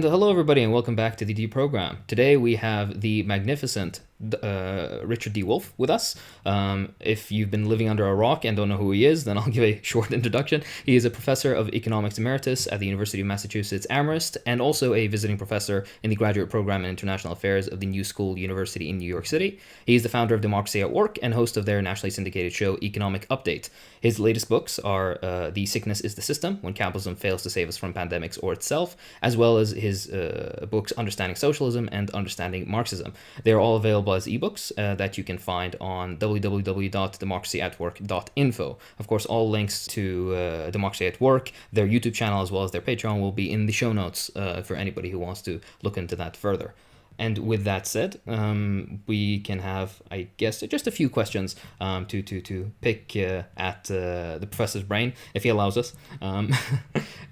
hello, everybody, and welcome back to the Deprogram. Today we have the magnificent Richard D. Wolff with us. If you've been living under a rock and don't know who he is, then I'll give a short introduction. He is a professor of economics emeritus at the University of Massachusetts Amherst and also a visiting professor in the graduate program in international affairs of the New School University in New York City. He is the founder of Democracy at Work and host of their nationally syndicated show Economic Update. His latest books are The Sickness is the System, When Capitalism Fails to Save Us from Pandemics or Itself, as well as his books Understanding Socialism and Understanding Marxism. They are all available as ebooks that you can find on www.democracyatwork.info. Of course, all links to Democracy at Work, their YouTube channel, as well as their Patreon will be in the show notes for anybody who wants to look into that further. And with that said, we can have, I guess, just a few questions to pick at the professor's brain, if he allows us.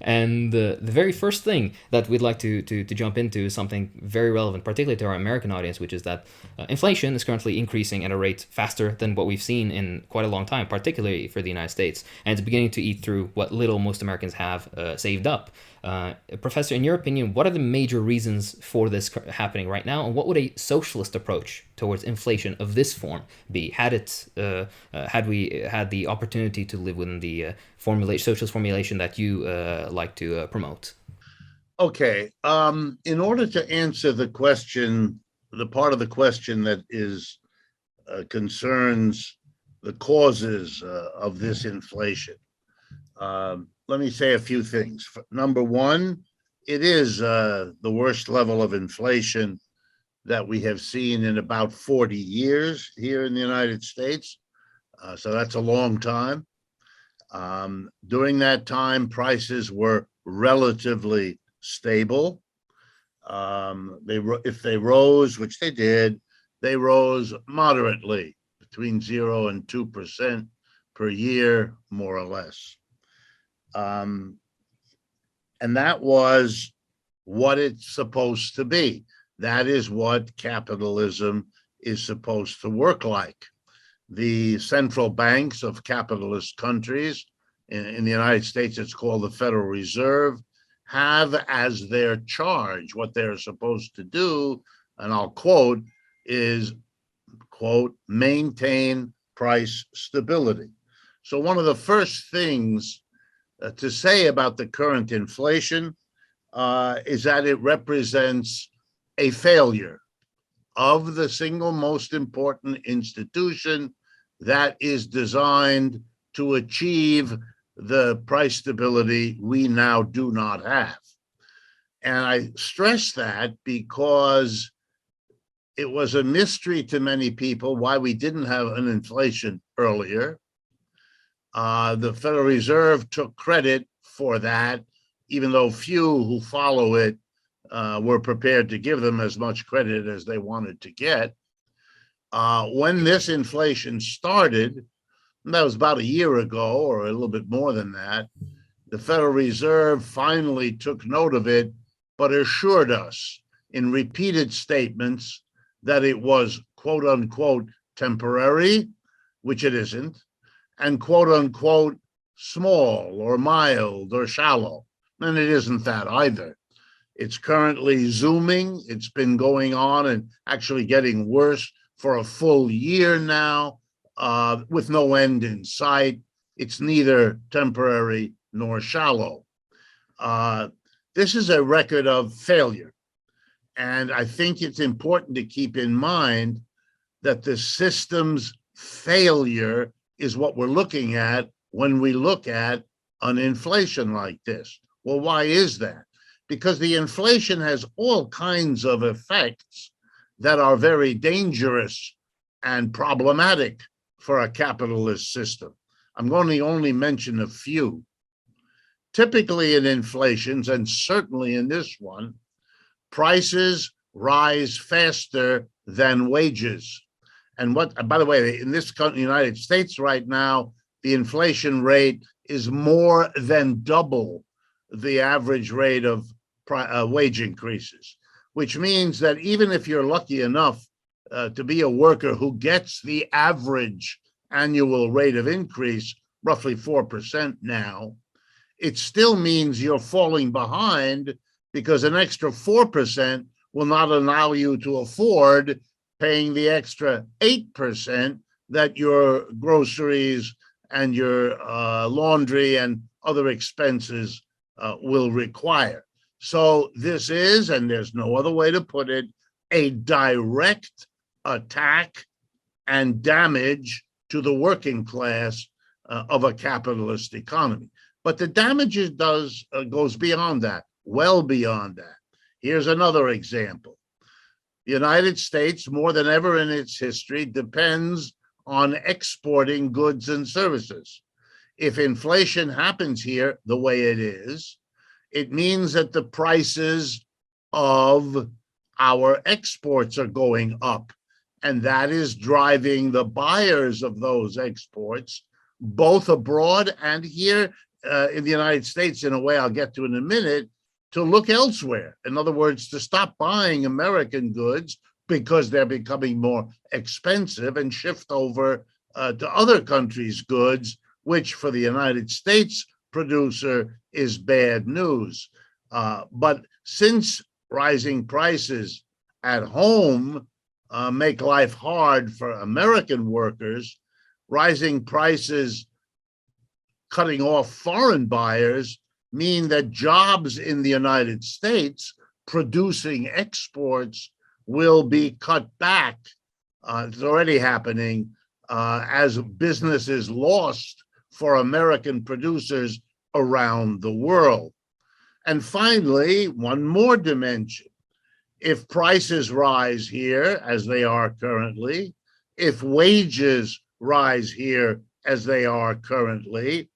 And the very first thing that we'd like to jump into is something very relevant, particularly to our American audience, which is that inflation is currently increasing at a rate faster than what we've seen in quite a long time, particularly for the United States. And it's beginning to eat through what little most Americans have saved up. Professor, in your opinion, what are the major reasons for this happening right now, and what would a socialist approach towards inflation of this form be had we had the opportunity to live within the socialist formulation that you like to promote? Okay. In order to answer the question, the part of the question that is concerns the causes of this inflation, let me say a few things. Number one, it is the worst level of inflation that we have seen in about 40 years here in the United States. So that's a long time. During that time, prices were relatively stable. If they rose, which they did, they rose moderately, between 0 and 2% per year, more or less. And that was what it's supposed to be. That is what capitalism is supposed to work like. The central banks of capitalist countries, in the United States, it's called the Federal Reserve, have as their charge what they're supposed to do, and I'll quote, is, quote, maintain price stability. So one of the first things to say about the current inflation is that it represents a failure of the single most important institution that is designed to achieve the price stability we now do not have. And I stress that because it was a mystery to many people why we didn't have an inflation earlier. The Federal Reserve took credit for that, even though few who follow it were prepared to give them as much credit as they wanted to get. When this inflation started, and that was about a year ago or a little bit more than that, the Federal Reserve finally took note of it, but assured us in repeated statements that it was, quote unquote, temporary, which it isn't, and quote unquote, small or mild or shallow. And it isn't that either. It's currently zooming. It's been going on and actually getting worse for a full year now, with no end in sight. It's neither temporary nor shallow. This is a record of failure. And I think it's important to keep in mind that the system's failure is what we're looking at when we look at an inflation like this. Well, why is that? Because the inflation has all kinds of effects that are very dangerous and problematic for a capitalist system. I'm going to only mention a few. Typically in inflations, and certainly in this one, prices rise faster than wages. And by the way, in this country, United States right now, the inflation rate is more than double the average rate of wage increases, which means that even if you're lucky enough to be a worker who gets the average annual rate of increase, roughly 4% now, it still means you're falling behind because an extra 4% will not allow you to afford paying the extra 8% that your groceries and your laundry and other expenses will require. So this is, and there's no other way to put it, a direct attack and damage to the working class of a capitalist economy. But the damage goes beyond that, well beyond that. Here's another example. The United States, more than ever in its history, depends on exporting goods and services. If inflation happens here the way it is, it means that the prices of our exports are going up. And that is driving the buyers of those exports, both abroad and here in the United States, in a way I'll get to in a minute, to look elsewhere. In other words, to stop buying American goods because they're becoming more expensive and shift over to other countries' goods, which for the United States producer is bad news. But since rising prices at home make life hard for American workers, rising prices cutting off foreign buyers mean that jobs in the United States producing exports will be cut back. It's already happening as business is lost for American producers around the world. And finally, one more dimension. If prices rise here, as they are currently, if wages rise here, as they are currently,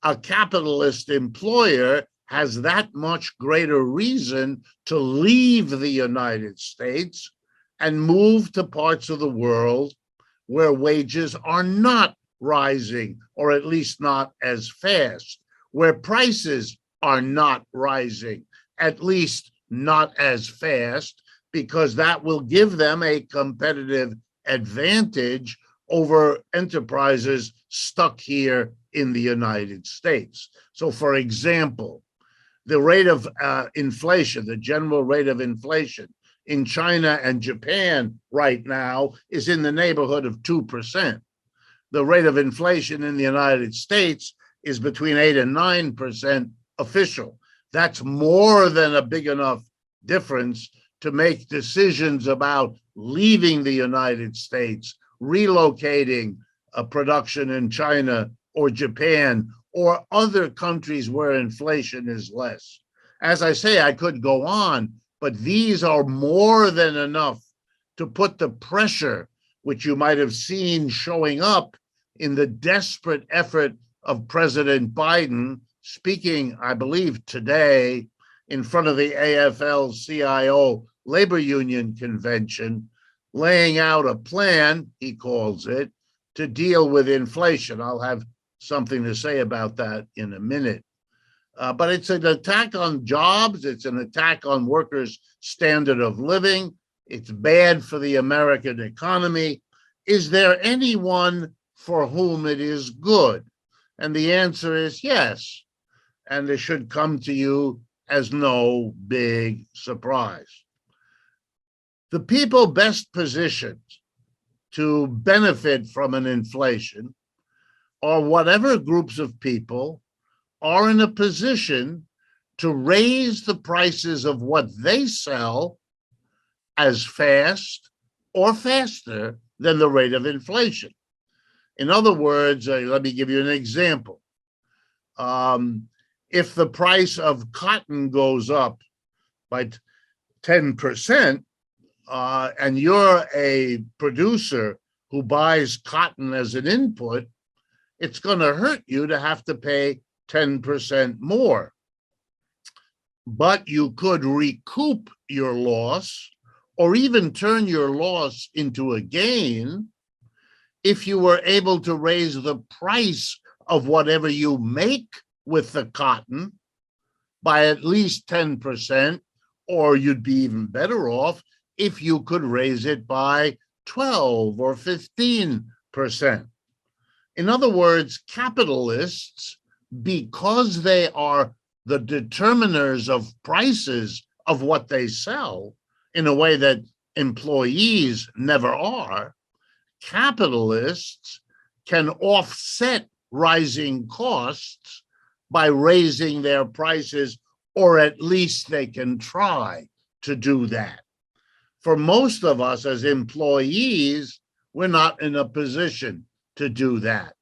a capitalist employer has that much greater reason to leave the United States and move to parts of the world where wages are not rising, or at least not as fast, where prices are not rising, at least not as fast, because that will give them a competitive advantage over enterprises stuck here in the United States. So, for example, the rate of inflation, the general rate of inflation in China and Japan right now is in the neighborhood of 2%. The rate of inflation in the United States is between 8 and 9% official. That's more than a big enough difference to make decisions about leaving the United States, relocating a production in China or Japan or other countries where inflation is less. As I say, I could go on, but these are more than enough to put the pressure, which you might have seen showing up in the desperate effort of President Biden, speaking, I believe, today in front of the AFL-CIO labor union convention, laying out a plan, he calls it, to deal with inflation. I'll have something to say about that in a minute. But it's an attack on jobs. It's an attack on workers' standard of living. It's bad for the American economy. Is there anyone for whom it is good? And the answer is yes. And it should come to you as no big surprise. The people best positioned to benefit from an inflation are whatever groups of people are in a position to raise the prices of what they sell as fast or faster than the rate of inflation. In other words, let me give you an example. If the price of cotton goes up by 10%, and you're a producer who buys cotton as an input, it's going to hurt you to have to pay 10% more. But you could recoup your loss or even turn your loss into a gain if you were able to raise the price of whatever you make with the cotton by at least 10%, or you'd be even better off if you could raise it by 12 or 15%. In other words, capitalists, because they are the determiners of prices of what they sell in a way that employees never are, capitalists can offset rising costs by raising their prices, or at least they can try to do that. For most of us as employees, we're not in a position to do that.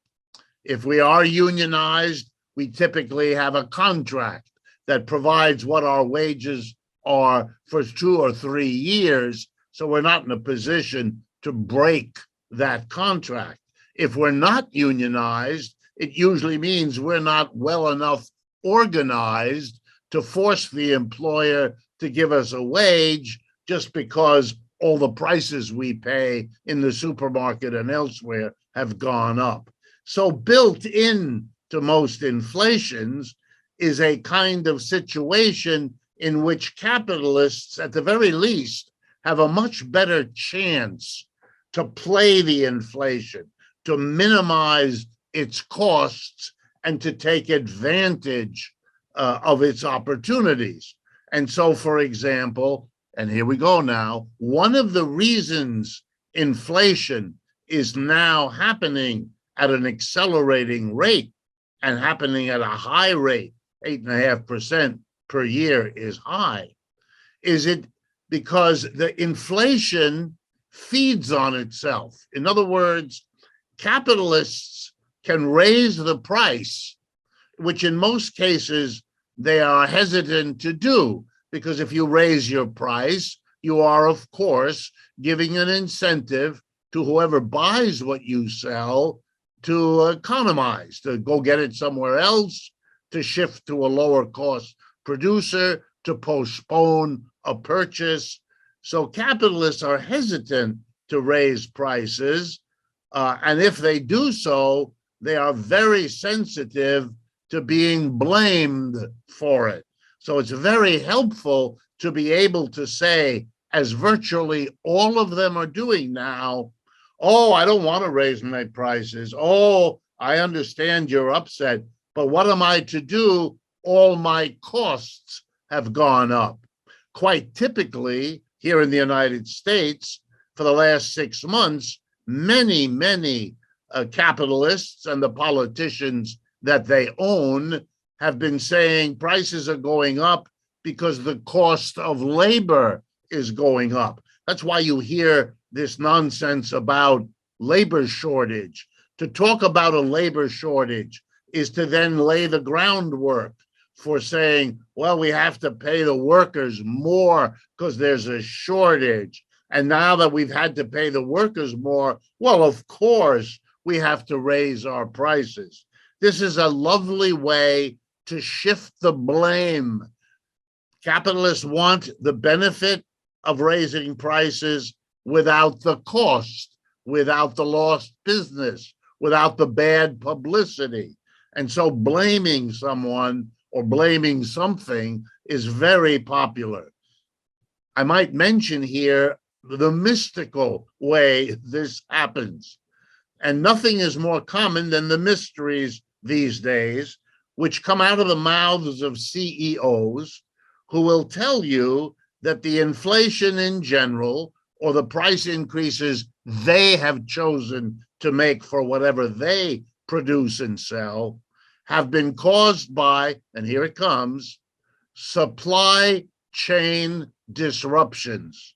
If we are unionized, we typically have a contract that provides what our wages are for 2 or 3 years, so we're not in a position to break that contract. If we're not unionized, it usually means we're not well enough organized to force the employer to give us a wage just because all the prices we pay in the supermarket and elsewhere have gone up. So built in to most inflations is a kind of situation in which capitalists, at the very least, have a much better chance to play the inflation, to minimize its costs, and to take advantage of its opportunities. And so, for example, and here we go now, one of the reasons inflation is now happening at an accelerating rate and happening at a high rate, 8.5% per year is high, is it because the inflation feeds on itself. In other words, capitalists can raise the price, which in most cases they are hesitant to do, because if you raise your price, you are, of course, giving an incentive to whoever buys what you sell to economize, to go get it somewhere else, to shift to a lower cost producer, to postpone a purchase. So capitalists are hesitant to raise prices. And if they do so, they are very sensitive to being blamed for it. So it's very helpful to be able to say, as virtually all of them are doing now, oh, I don't want to raise my prices. Oh, I understand you're upset, but what am I to do? All my costs have gone up. Quite typically, here in the United States, for the last 6 months, many capitalists and the politicians that they own have been saying prices are going up because the cost of labor is going up. That's why you hear this nonsense about labor shortage. To talk about a labor shortage is to then lay the groundwork for saying, well, we have to pay the workers more because there's a shortage. And now that we've had to pay the workers more, well, of course, we have to raise our prices. This is a lovely way to shift the blame. Capitalists want the benefit of raising prices without the cost, without the lost business, without the bad publicity. And so blaming someone or blaming something is very popular. I might mention here the mystical way this happens. And nothing is more common than the mysteries these days, which come out of the mouths of CEOs who will tell you that the inflation in general, or the price increases they have chosen to make for whatever they produce and sell, have been caused by, and here it comes, supply chain disruptions.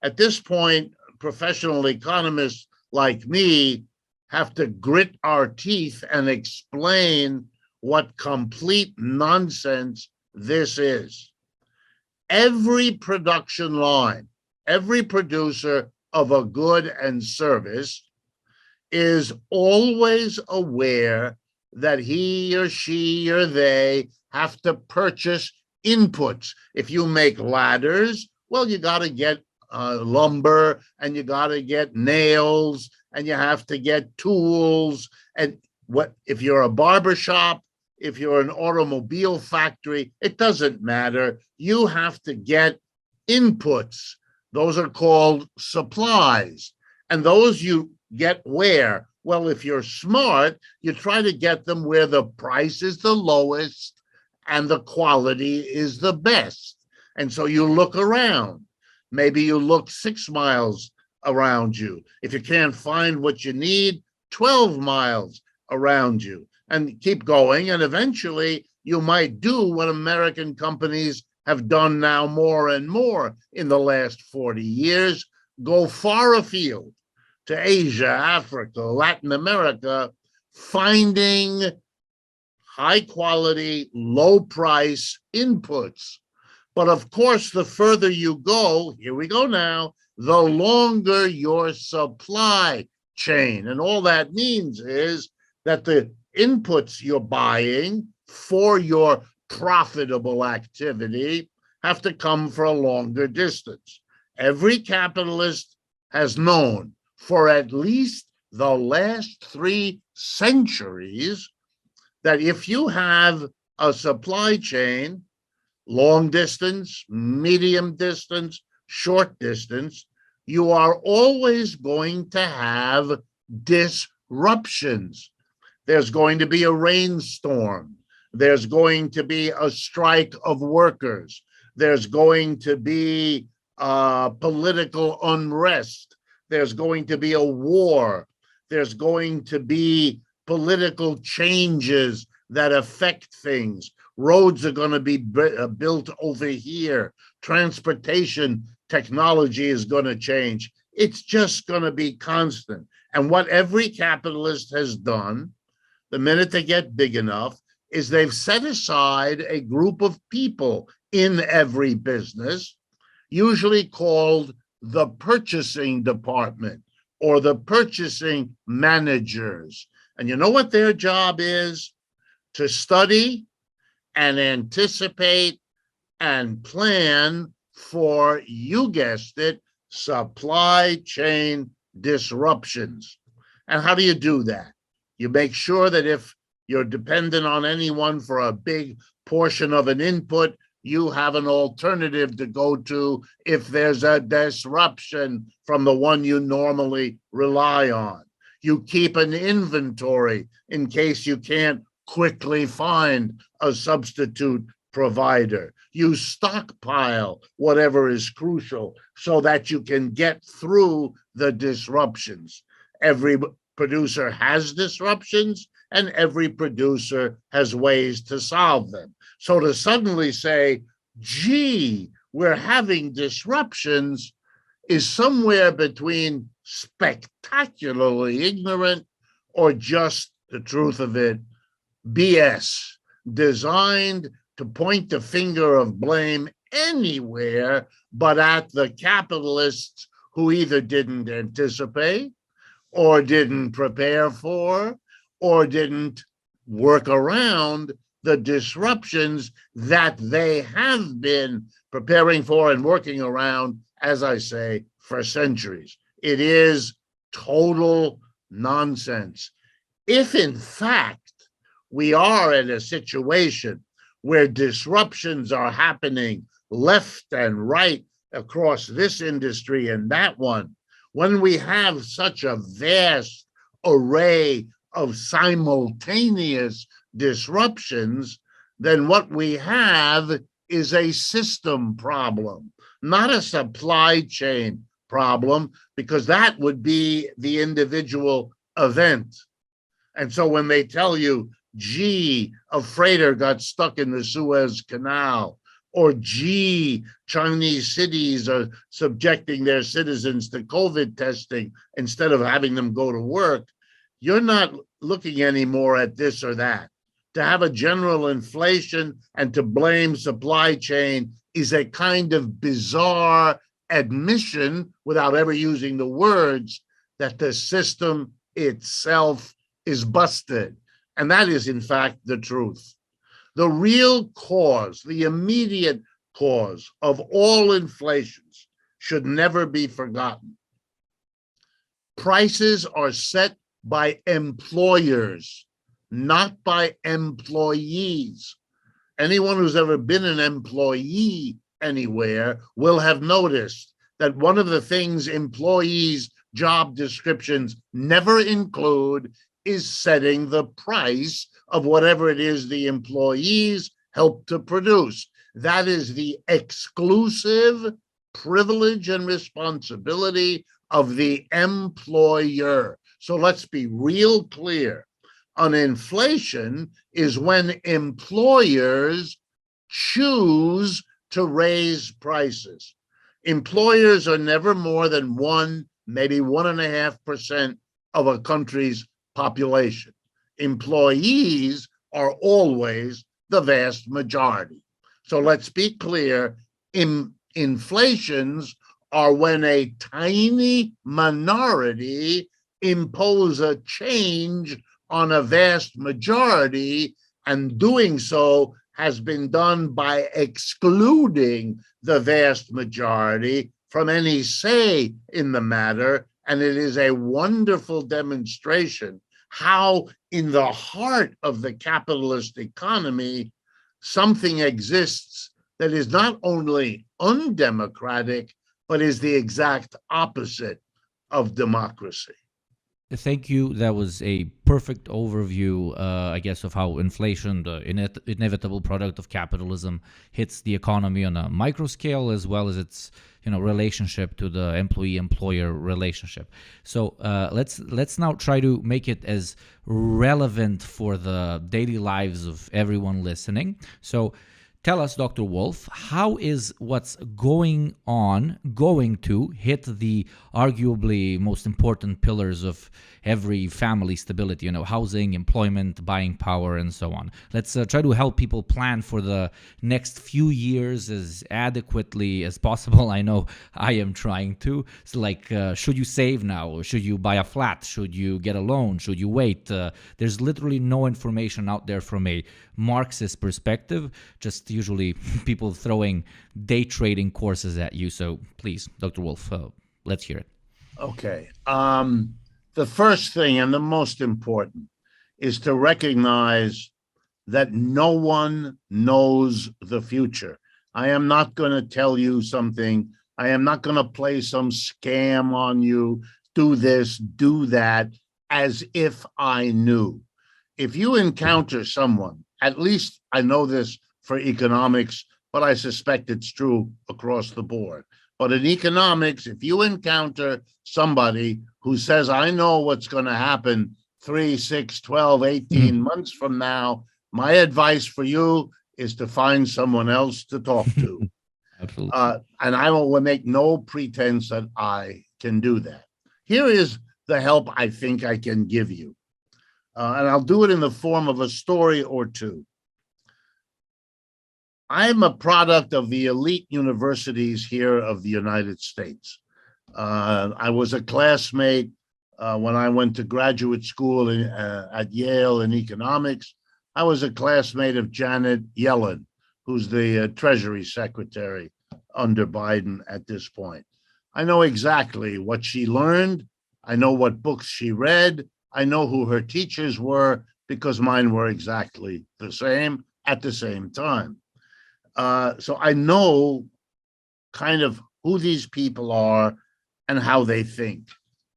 At this point, professional economists like me have to grit our teeth and explain what complete nonsense this is. Every production line, every producer of a good and service is always aware that he or she or they have to purchase inputs. If you make ladders, well, you got to get lumber, and you got to get nails, and you have to get tools. And what if you're a barber shop, if you're an automobile factory, it doesn't matter. You have to get inputs. Those are called supplies. And those you get where? Well, if you're smart, you try to get them where the price is the lowest and the quality is the best. And so you look around. Maybe you look 6 miles around you. If you can't find what you need, 12 miles around you, and keep going. And eventually you might do what American companies have done now more and more in the last 40 years, go far afield to Asia, Africa, Latin America, finding high quality, low price inputs. But of course, the further you go, here we go now, the longer your supply chain. And all that means is that the inputs you're buying for your profitable activity have to come for a longer distance. Every capitalist has known for at least the last 3 centuries that if you have a supply chain, long distance, medium distance, short distance, you are always going to have disruptions. There's going to be a rainstorm. There's going to be a strike of workers. There's going to be political unrest. There's going to be a war. There's going to be political changes that affect things. Roads are going to be built over here. Transportation technology is going to change. It's just going to be constant. And what every capitalist has done, the minute they get big enough, is they've set aside a group of people in every business, usually called the purchasing department or the purchasing managers. And you know what their job is? To study and anticipate and plan for, you guessed it, supply chain disruptions. And how do you do that? You make sure that if you're dependent on anyone for a big portion of an input, you have an alternative to go to if there's a disruption from the one you normally rely on. You keep an inventory in case you can't quickly find a substitute provider. You stockpile whatever is crucial so that you can get through the disruptions. Every producer has disruptions, and every producer has ways to solve them. So to suddenly say, gee, we're having disruptions is somewhere between spectacularly ignorant or just the truth of it, BS, designed to point the finger of blame anywhere but at the capitalists who either didn't anticipate or didn't prepare for or didn't work around the disruptions that they have been preparing for and working around, as I say, for centuries. It is total nonsense. If in fact we are in a situation where disruptions are happening left and right across this industry and that one, when we have such a vast array of simultaneous disruptions, then what we have is a system problem, not a supply chain problem, because that would be the individual event. And so when they tell you, gee, a freighter got stuck in the Suez Canal, or gee, Chinese cities are subjecting their citizens to COVID testing instead of having them go to work, you're not looking anymore at this or that. To have a general inflation and to blame supply chain is a kind of bizarre admission, without ever using the words, that the system itself is busted. And that is, in fact, the truth. The real cause, the immediate cause of all inflations should never be forgotten. Prices are set by employers, not by employees. Anyone who's ever been an employee anywhere will have noticed that one of the things employees' job descriptions never include is setting the price of whatever it is the employees help to produce. That is the exclusive privilege and responsibility of the employer. So let's be real clear. An inflation is when employers choose to raise prices. Employers are never more than 1, maybe 1.5% of a country's population. Employees are always the vast majority. So let's be clear, inflations are when a tiny minority impose a change on a vast majority, and doing so has been done by excluding the vast majority from any say in the matter. And it is a wonderful demonstration how in the heart of the capitalist economy, something exists that is not only undemocratic, but is the exact opposite of democracy. Thank you. That was a perfect overview, I guess, of how inflation, the inevitable product of capitalism, hits the economy on a micro scale, as well as its relationship to the employee-employer relationship. So let's now try to make it as relevant for the daily lives of everyone listening. So tell us, Dr. Wolff, how is what's going to hit the arguably most important pillars of every family stability, housing, employment, buying power, and so on? Let's try to help people plan for the next few years as adequately as possible. I know I am trying to. So should you save now? Or should you buy a flat? Should you get a loan? Should you wait? There's literally no information out there from a Marxist perspective, just usually people throwing day trading courses at you. So please, Dr. Wolff, let's hear it. Okay. The first thing and the most important is to recognize that no one knows the future. I am not going to tell you something. I am not going to play some scam on you, do this, do that, as if I knew. If you encounter someone, at least I know this for economics, but I suspect it's true across the board. But in economics, if you encounter somebody who says, I know what's going to happen 3, 6, 12, 18 months from now, my advice for you is to find someone else to talk to. Absolutely. And I will make no pretense that I can do that. Here is the help I think I can give you. And I'll do it in the form of a story or two. I'm a product of the elite universities here of the United States. I was a classmate when I went to graduate school at Yale in economics. I was a classmate of Janet Yellen, who's the Treasury Secretary under Biden at this point. I know exactly what she learned. I know what books she read. I know who her teachers were because mine were exactly the same at the same time. So I know kind of who these people are and how they think.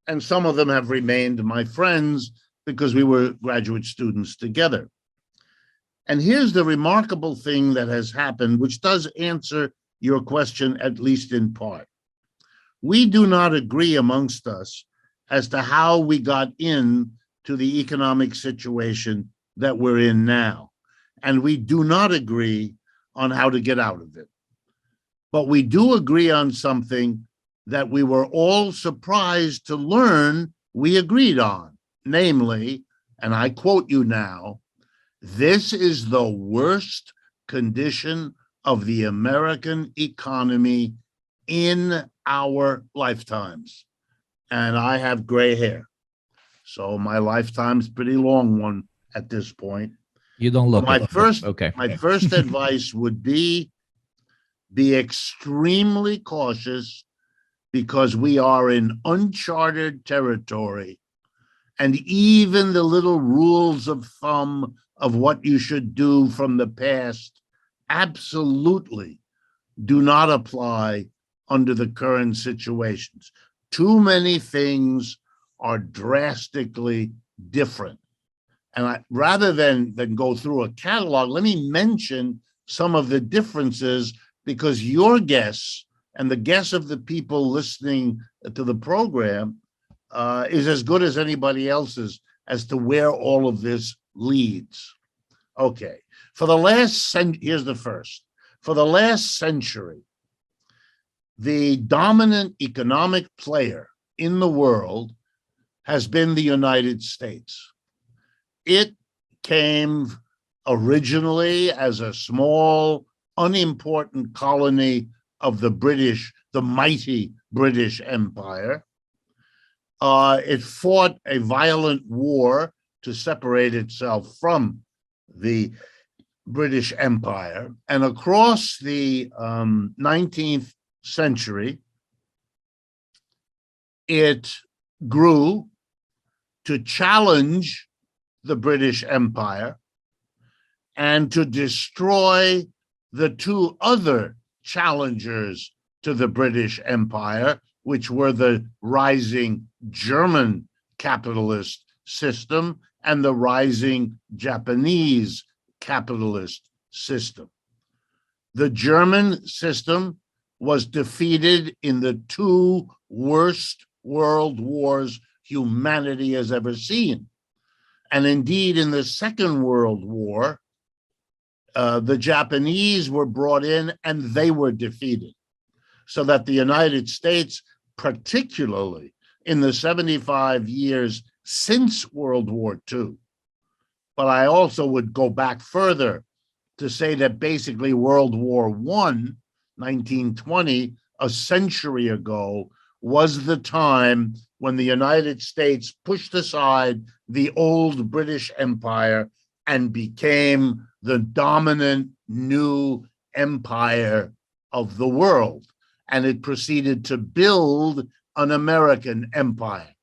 And some of them have remained my friends because we were graduate students together. And here's the remarkable thing that has happened, which does answer your question, at least in part. We do not agree amongst us as to how we got into the economic situation that we're in now. And we do not agree on how to get out of it. But we do agree on something that we were all surprised to learn we agreed on, namely, and I quote you now, this is the worst condition of the American economy in our lifetimes. And I have gray hair. So my lifetime's pretty long one at this point. You don't look my it. first Okay. My first advice would be extremely cautious because we are in uncharted territory. And even the little rules of thumb of what you should do from the past absolutely do not apply under the current situations. Too many things are drastically different. And rather than go through a catalog, let me mention some of the differences, because your guess and the guess of the people listening to the program is as good as anybody else's as to where all of this leads. Okay, here's the first. For the last century, the dominant economic player in the world has been the United States. It came originally as a small, unimportant colony of the mighty British Empire. It fought a violent war to separate itself from the British Empire. And across the 19th century, it grew to challenge the British Empire and to destroy the two other challengers to the British Empire, which were the rising German capitalist system and the rising Japanese capitalist system. The German system was defeated in the two worst world wars humanity has ever seen. And indeed, in the Second World War, the Japanese were brought in and they were defeated. So that the United States, particularly in the 75 years since World War II, but I also would go back further to say that basically World War I, 1920, a century ago, was the time when the United States pushed aside the old British Empire and became the dominant new empire of the world. And it proceeded to build an American empire.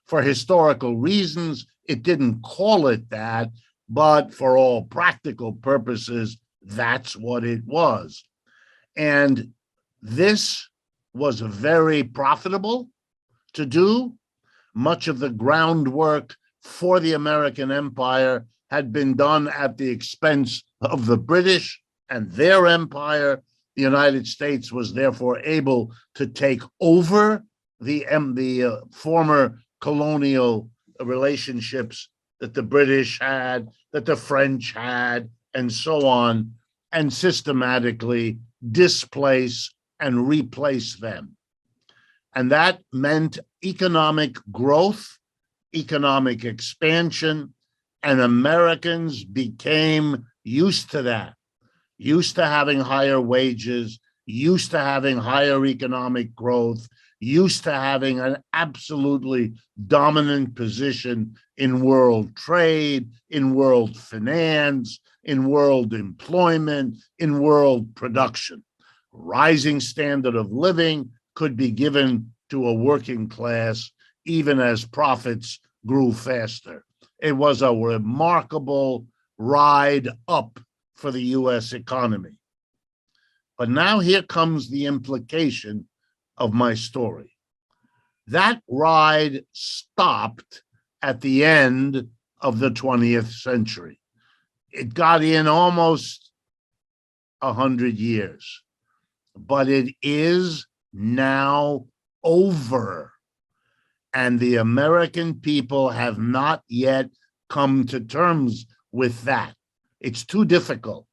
For historical reasons, it didn't call it that, but for all practical purposes, that's what it was. And this was very profitable to do. Much of the groundwork for the American empire had been done at the expense of the British and their empire. The United States was therefore able to take over the former colonial relationships that the British had, that the French had, and so on, and systematically displace and replace them. And that meant economic growth, economic expansion, and Americans became used to that, used to having higher wages, used to having higher economic growth, used to having an absolutely dominant position in world trade, in world finance, in world employment, in world production. Rising standard of living could be given to a working class even as profits grew faster. It was a remarkable ride up for the US economy. But now here comes the implication of my story. That ride stopped at the end of the 20th century. It got in almost 100 years, but it is now over. And the American people have not yet come to terms with that. It's too difficult.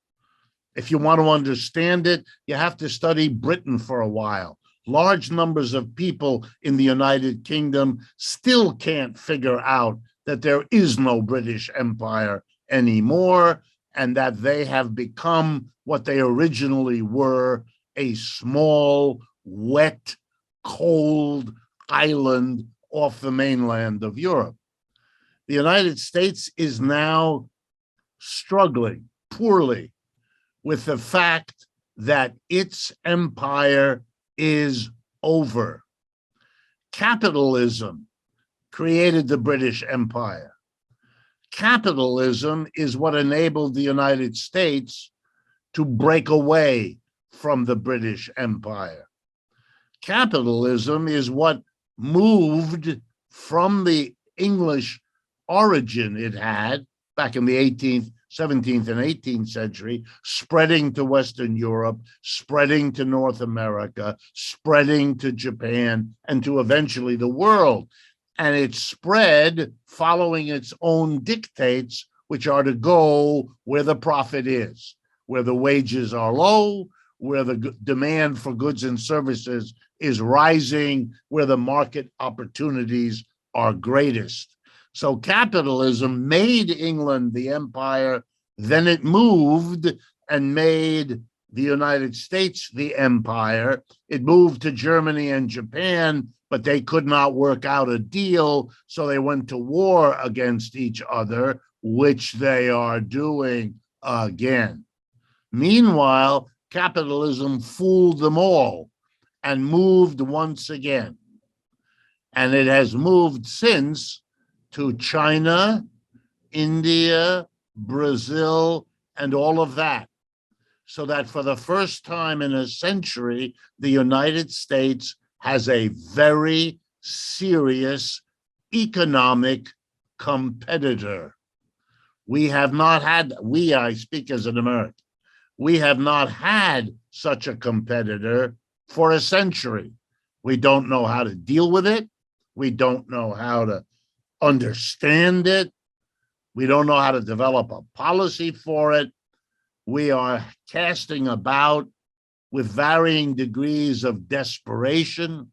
If you want to understand it, you have to study Britain for a while. Large numbers of people in the United Kingdom still can't figure out that there is no British Empire anymore, and that they have become what they originally were, a small, wet, cold island off the mainland of Europe. The United States is now struggling poorly with the fact that its empire is over. Capitalism created the British Empire. Capitalism is what enabled the United States to break away from the British Empire. Capitalism is what moved from the English origin it had back in the 18th, 17th and 18th century, spreading to Western Europe, spreading to North America, spreading to Japan, and to eventually the world. And it spread following its own dictates, which are to go where the profit is, where the wages are low, where the demand for goods and services is rising, where the market opportunities are greatest. So capitalism made England the empire, then it moved and made the United States the empire. It moved to Germany and Japan, but they could not work out a deal, so they went to war against each other, which they are doing again. Meanwhile, capitalism fooled them all and moved once again. And it has moved since to China, India, Brazil, and all of that. So that for the first time in a century, the United States has a very serious economic competitor. We have not had, I speak as an American, we have not had such a competitor for a century. We don't know how to deal with it. We don't know how to understand it. We don't know how to develop a policy for it. We are casting about with varying degrees of desperation,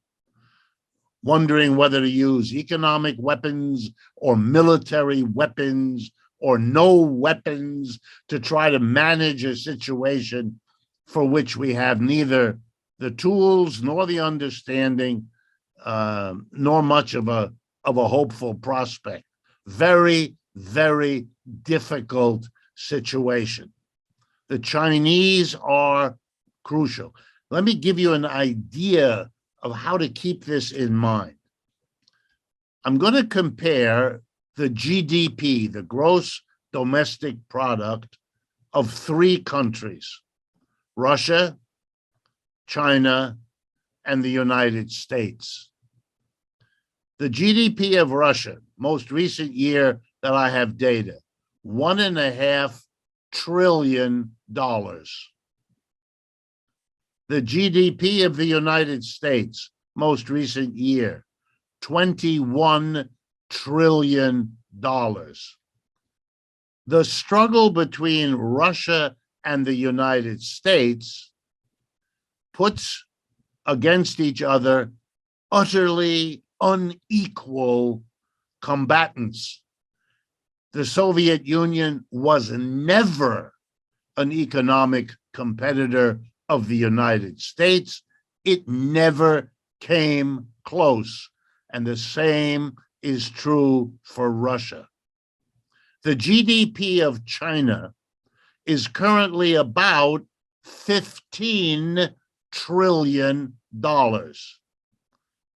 wondering whether to use economic weapons or military weapons or no weapons to try to manage a situation for which we have neither the tools nor the understanding, nor much of a hopeful prospect. Very, very difficult situation. The Chinese are crucial. Let me give you an idea of how to keep this in mind. I'm going to compare the GDP, the gross domestic product, of three countries: Russia, China, and the United States. The GDP of Russia, most recent year that I have data, $1.5 trillion. The GDP of the United States, most recent year, $21 trillion. The struggle between Russia and the United States puts against each other utterly unequal combatants. The Soviet Union was never an economic competitor of the United States. It never came close. And the same is true for Russia. The GDP of China is currently about $15 trillion.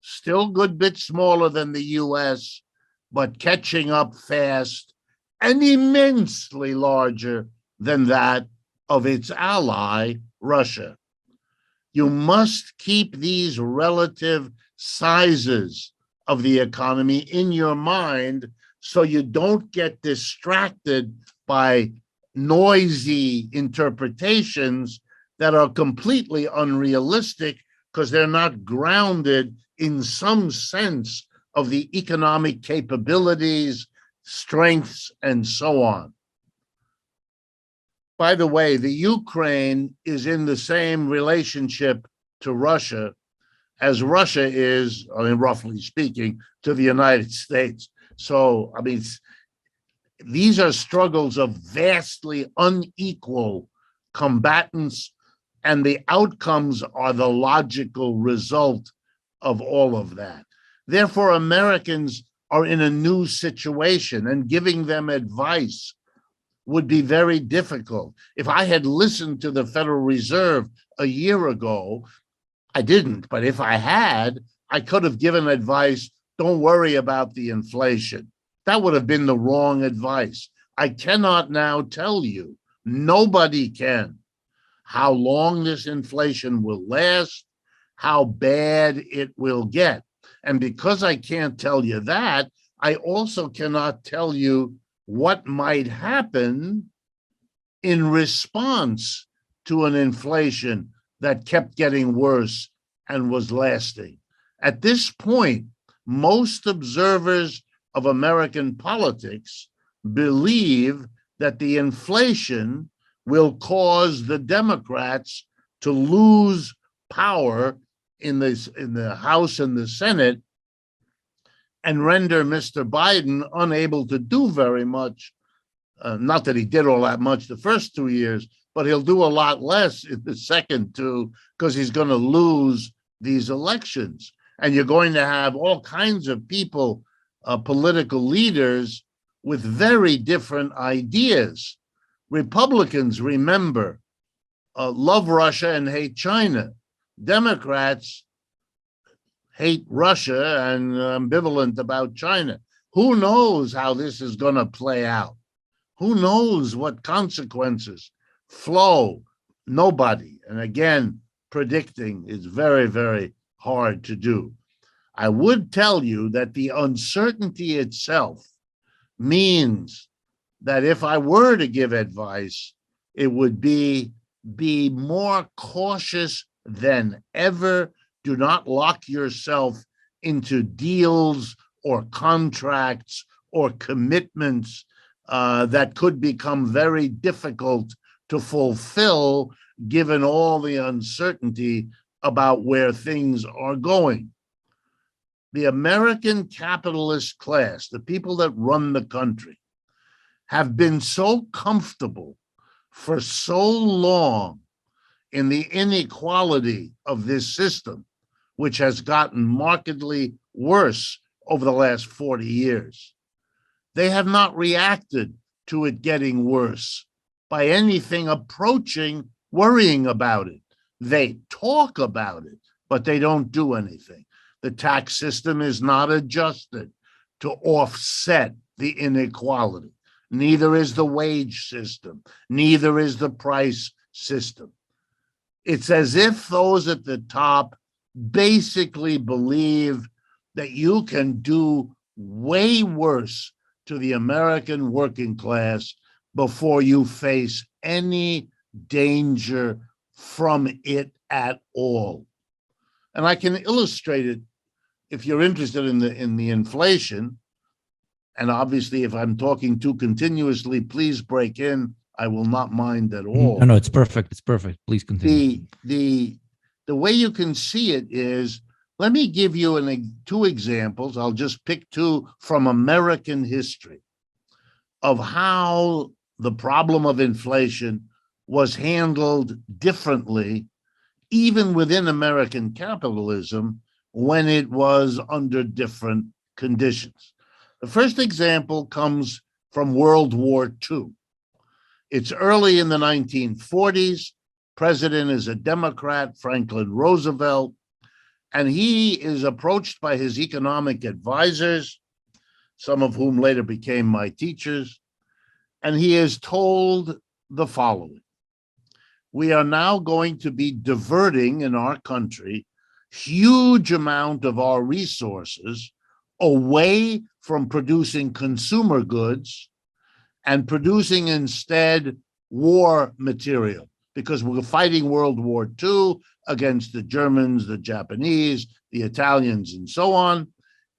Still a good bit smaller than the US, but catching up fast and immensely larger than that of its ally, Russia. You must keep these relative sizes of the economy in your mind so you don't get distracted by noisy interpretations that are completely unrealistic because they're not grounded in some sense of the economic capabilities, strengths, and so on. By the way, the Ukraine is in the same relationship to Russia as Russia is, I mean, roughly speaking, to the United States. So, I mean, these are struggles of vastly unequal combatants, and the outcomes are the logical result of all of that. Therefore, Americans are in a new situation, and giving them advice would be very difficult. If I had listened to the Federal Reserve a year ago, I didn't, but if I had, I could have given advice, don't worry about the inflation. That would have been the wrong advice. I cannot now tell you, nobody can, how long this inflation will last, how bad it will get. And because I can't tell you that, I also cannot tell you what might happen in response to an inflation that kept getting worse and was lasting. At this point, most observers of American politics believe that the inflation will cause the Democrats to lose power in the House and the Senate and render Mr. Biden unable to do very much. Not that he did all that much the first 2 years, but he'll do a lot less in the second two because he's going to lose these elections. And you're going to have all kinds of people, political leaders, with very different ideas. Republicans, remember, love Russia and hate China. Democrats hate Russia and ambivalent about China. Who knows how this is going to play out? Who knows what consequences flow? Nobody. And again, predicting is very, very hard to do. I would tell you that the uncertainty itself means that if I were to give advice, it would be more cautious than ever. Do not lock yourself into deals or contracts or commitments that could become very difficult to fulfill given all the uncertainty about where things are going. The American capitalist class, the people that run the country, have been so comfortable for so long in the inequality of this system, which has gotten markedly worse over the last 40 years. They have not reacted to it getting worse by anything approaching worrying about it. They talk about it, but they don't do anything. The tax system is not adjusted to offset the inequality. Neither is the wage system. Neither is the price system. It's as if those at the top basically believe that you can do way worse to the American working class before you face any danger from it at all. And I can illustrate it if you're interested in the inflation. And obviously, if I'm talking too continuously, please break in. I will not mind at all. No, it's perfect. It's perfect. Please continue. The way you can see it is, let me give you two examples. I'll just pick two from American history of how the problem of inflation was handled differently, even within American capitalism, when it was under different conditions. The first example comes from World War II. It's early in the 1940s. President is a Democrat, Franklin Roosevelt, and he is approached by his economic advisors, some of whom later became my teachers, and he is told the following: we are now going to be diverting in our country huge amount of our resources away from producing consumer goods and producing instead war material, because we're fighting World War II against the Germans, the Japanese, the Italians, and so on.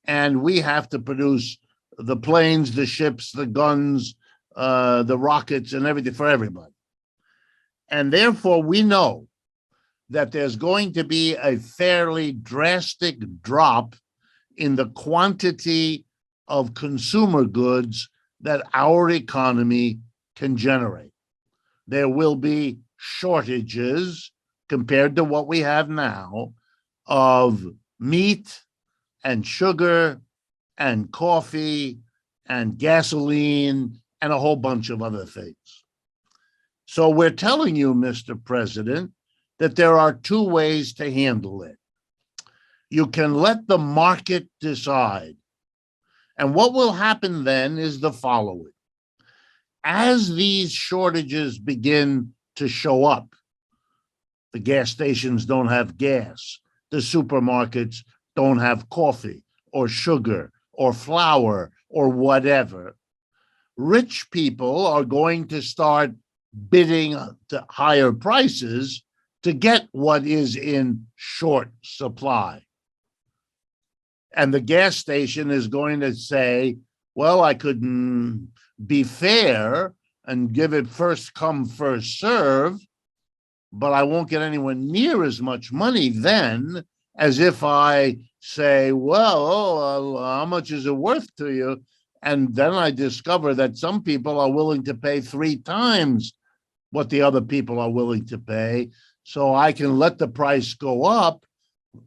And we have to produce the planes, the ships, the guns, the rockets, and everything for everybody. And therefore, we know that there's going to be a fairly drastic drop in the quantity of consumer goods that our economy can generate. There will be shortages compared to what we have now of meat and sugar and coffee and gasoline and a whole bunch of other things. So we're telling you, Mr. President, that there are two ways to handle it. You can let the market decide. And what will happen then is the following. As these shortages begin to show up, the gas stations don't have gas, the supermarkets don't have coffee or sugar or flour or whatever, rich people are going to start bidding to higher prices to get what is in short supply. And the gas station is going to say, well, I could be fair and give it first come, first serve, but I won't get anywhere near as much money then as if I say, well, how much is it worth to you? And then I discover that some people are willing to pay 3 times what the other people are willing to pay. So I can let the price go up.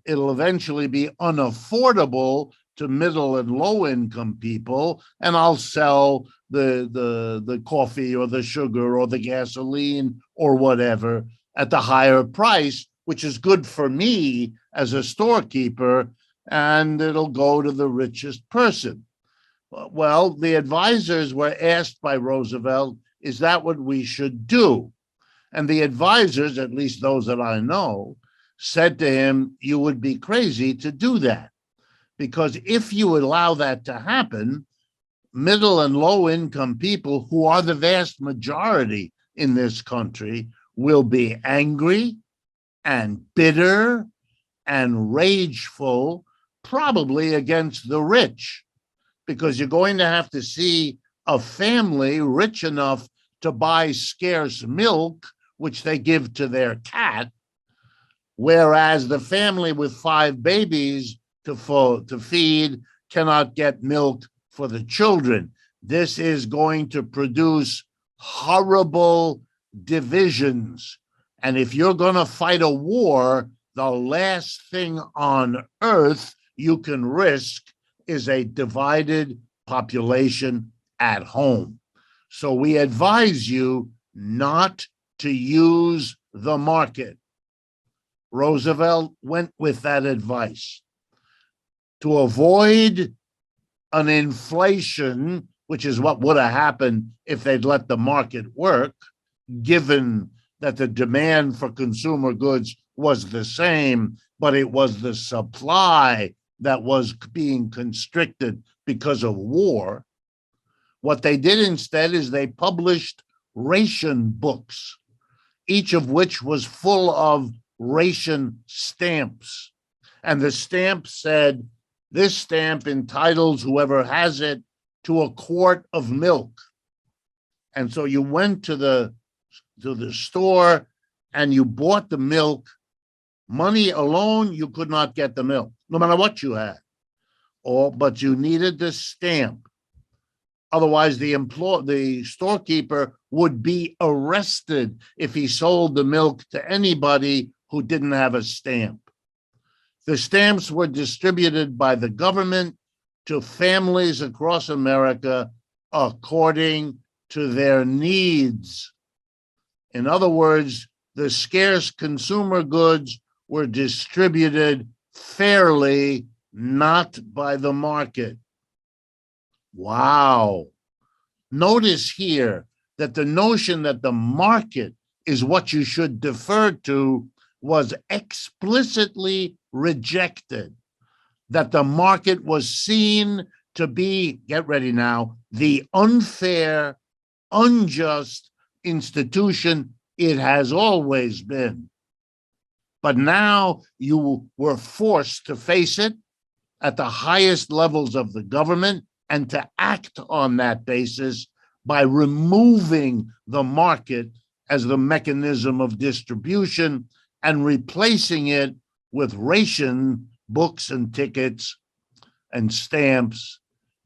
It'll eventually be unaffordable to middle and low income people, and I'll sell the coffee or the sugar or the gasoline or whatever at the higher price, which is good for me as a storekeeper, and it'll go to the richest person. Well, the advisors were asked by Roosevelt, is that what we should do? And the advisors, at least those that I know, said to him, you would be crazy to do that. Because if you allow that to happen, middle and low income people, who are the vast majority in this country, will be angry and bitter and rageful, probably against the rich, because you're going to have to see a family rich enough to buy scarce milk, which they give to their cat, whereas the family with 5 babies to feed cannot get milk for the children. This is going to produce horrible divisions. And if you're going to fight a war, the last thing on earth you can risk is a divided population at home. So we advise you not to use the market. Roosevelt went with that advice. To avoid an inflation, which is what would have happened if they'd let the market work, given that the demand for consumer goods was the same, but it was the supply that was being constricted because of war. What they did instead is they published ration books, each of which was full of ration stamps. And the stamp said, this stamp entitles whoever has it to a quart of milk. And so you went to the store and you bought the milk. Money alone, you could not get the milk, no matter what you had. But you needed the stamp. Otherwise, the storekeeper would be arrested if he sold the milk to anybody who didn't have a stamp. The stamps were distributed by the government to families across America according to their needs. In other words, the scarce consumer goods were distributed fairly, not by the market. Wow. Notice here that the notion that the market is what you should defer to was explicitly rejected, that the market was seen to be, get ready now, the unfair, unjust institution it has always been. But now you were forced to face it at the highest levels of the government and to act on that basis by removing the market as the mechanism of distribution and replacing it with ration books and tickets and stamps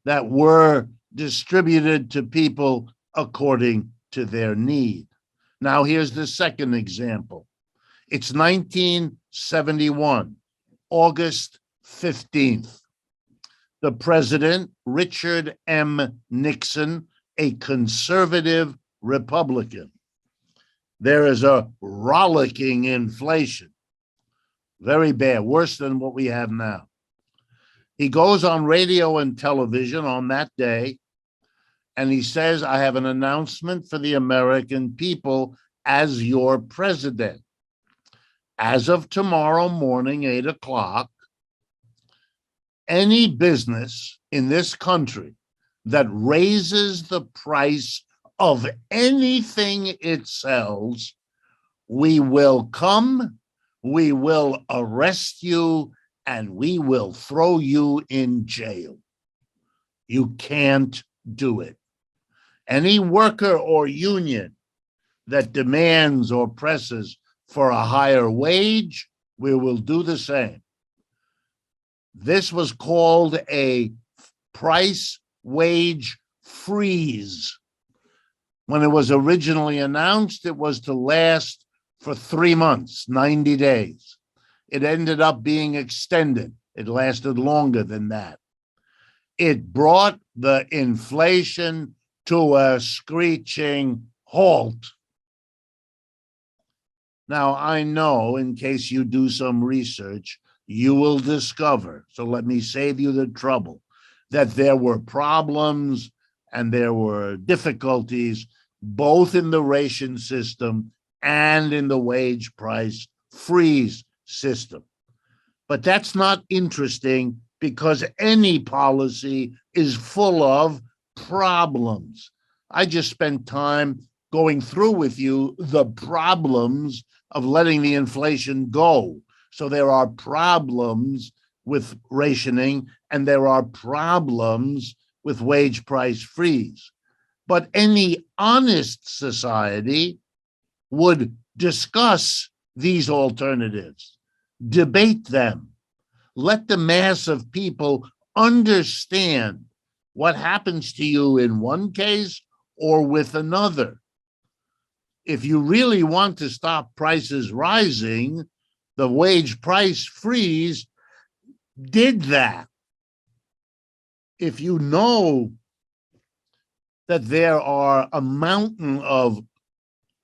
that were distributed to people according to their need. Now, here's the second example. It's 1971, August 15th. The president, Richard M. Nixon, a conservative Republican. There is a rollicking inflation. Very bad, worse than what we have now. He goes on radio and television on that day, and he says, I have an announcement for the American people as your president. As of tomorrow morning, 8 o'clock, any business in this country that raises the price of anything it sells, we will come, we will arrest you, and we will throw you in jail. You can't do it. Any worker or union that demands or presses for a higher wage, we will do the same. This was called a price wage freeze. When it was originally announced, it was to last for 3 months, 90 days. It ended up being extended. It lasted longer than that. It brought the inflation to a screeching halt. Now, I know, in case you do some research, you will discover, so let me save you the trouble, that there were problems and there were difficulties both in the ration system and in the wage price freeze system. But that's not interesting because any policy is full of problems. I just spent time going through with you the problems of letting the inflation go. So there are problems with rationing and there are problems with wage price freeze. But any honest society would discuss these alternatives, debate them, let the mass of people understand what happens to you in one case or with another. If you really want to stop prices rising, the wage price freeze did that. If you know that there are a mountain of,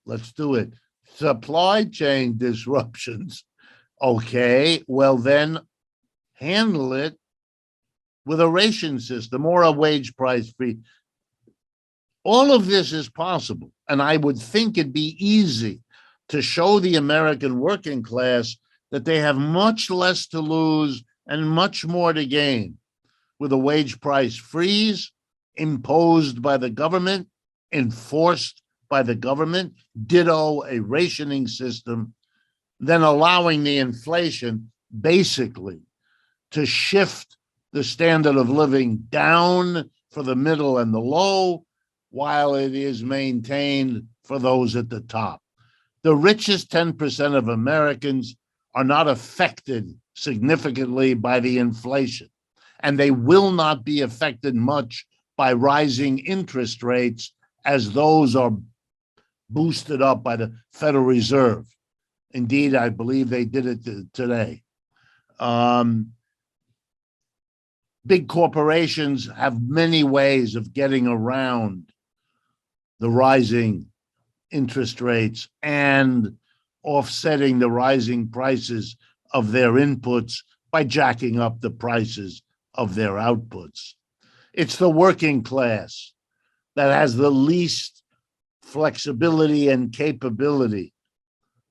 let's do it, supply chain disruptions, okay, well then handle it with a ration system or a wage price freeze. All of this is possible, and I would think it'd be easy to show the American working class that they have much less to lose and much more to gain with a wage price freeze imposed by the government, enforced by the government, ditto a rationing system, then allowing the inflation basically to shift the standard of living down for the middle and the low, while it is maintained for those at the top. The richest 10% of Americans are not affected significantly by the inflation, and they will not be affected much by rising interest rates as those are boosted up by the Federal Reserve. Indeed, I believe they did it today. Big corporations have many ways of getting around the rising interest rates and offsetting the rising prices of their inputs by jacking up the prices of their outputs. It's the working class that has the least flexibility and capability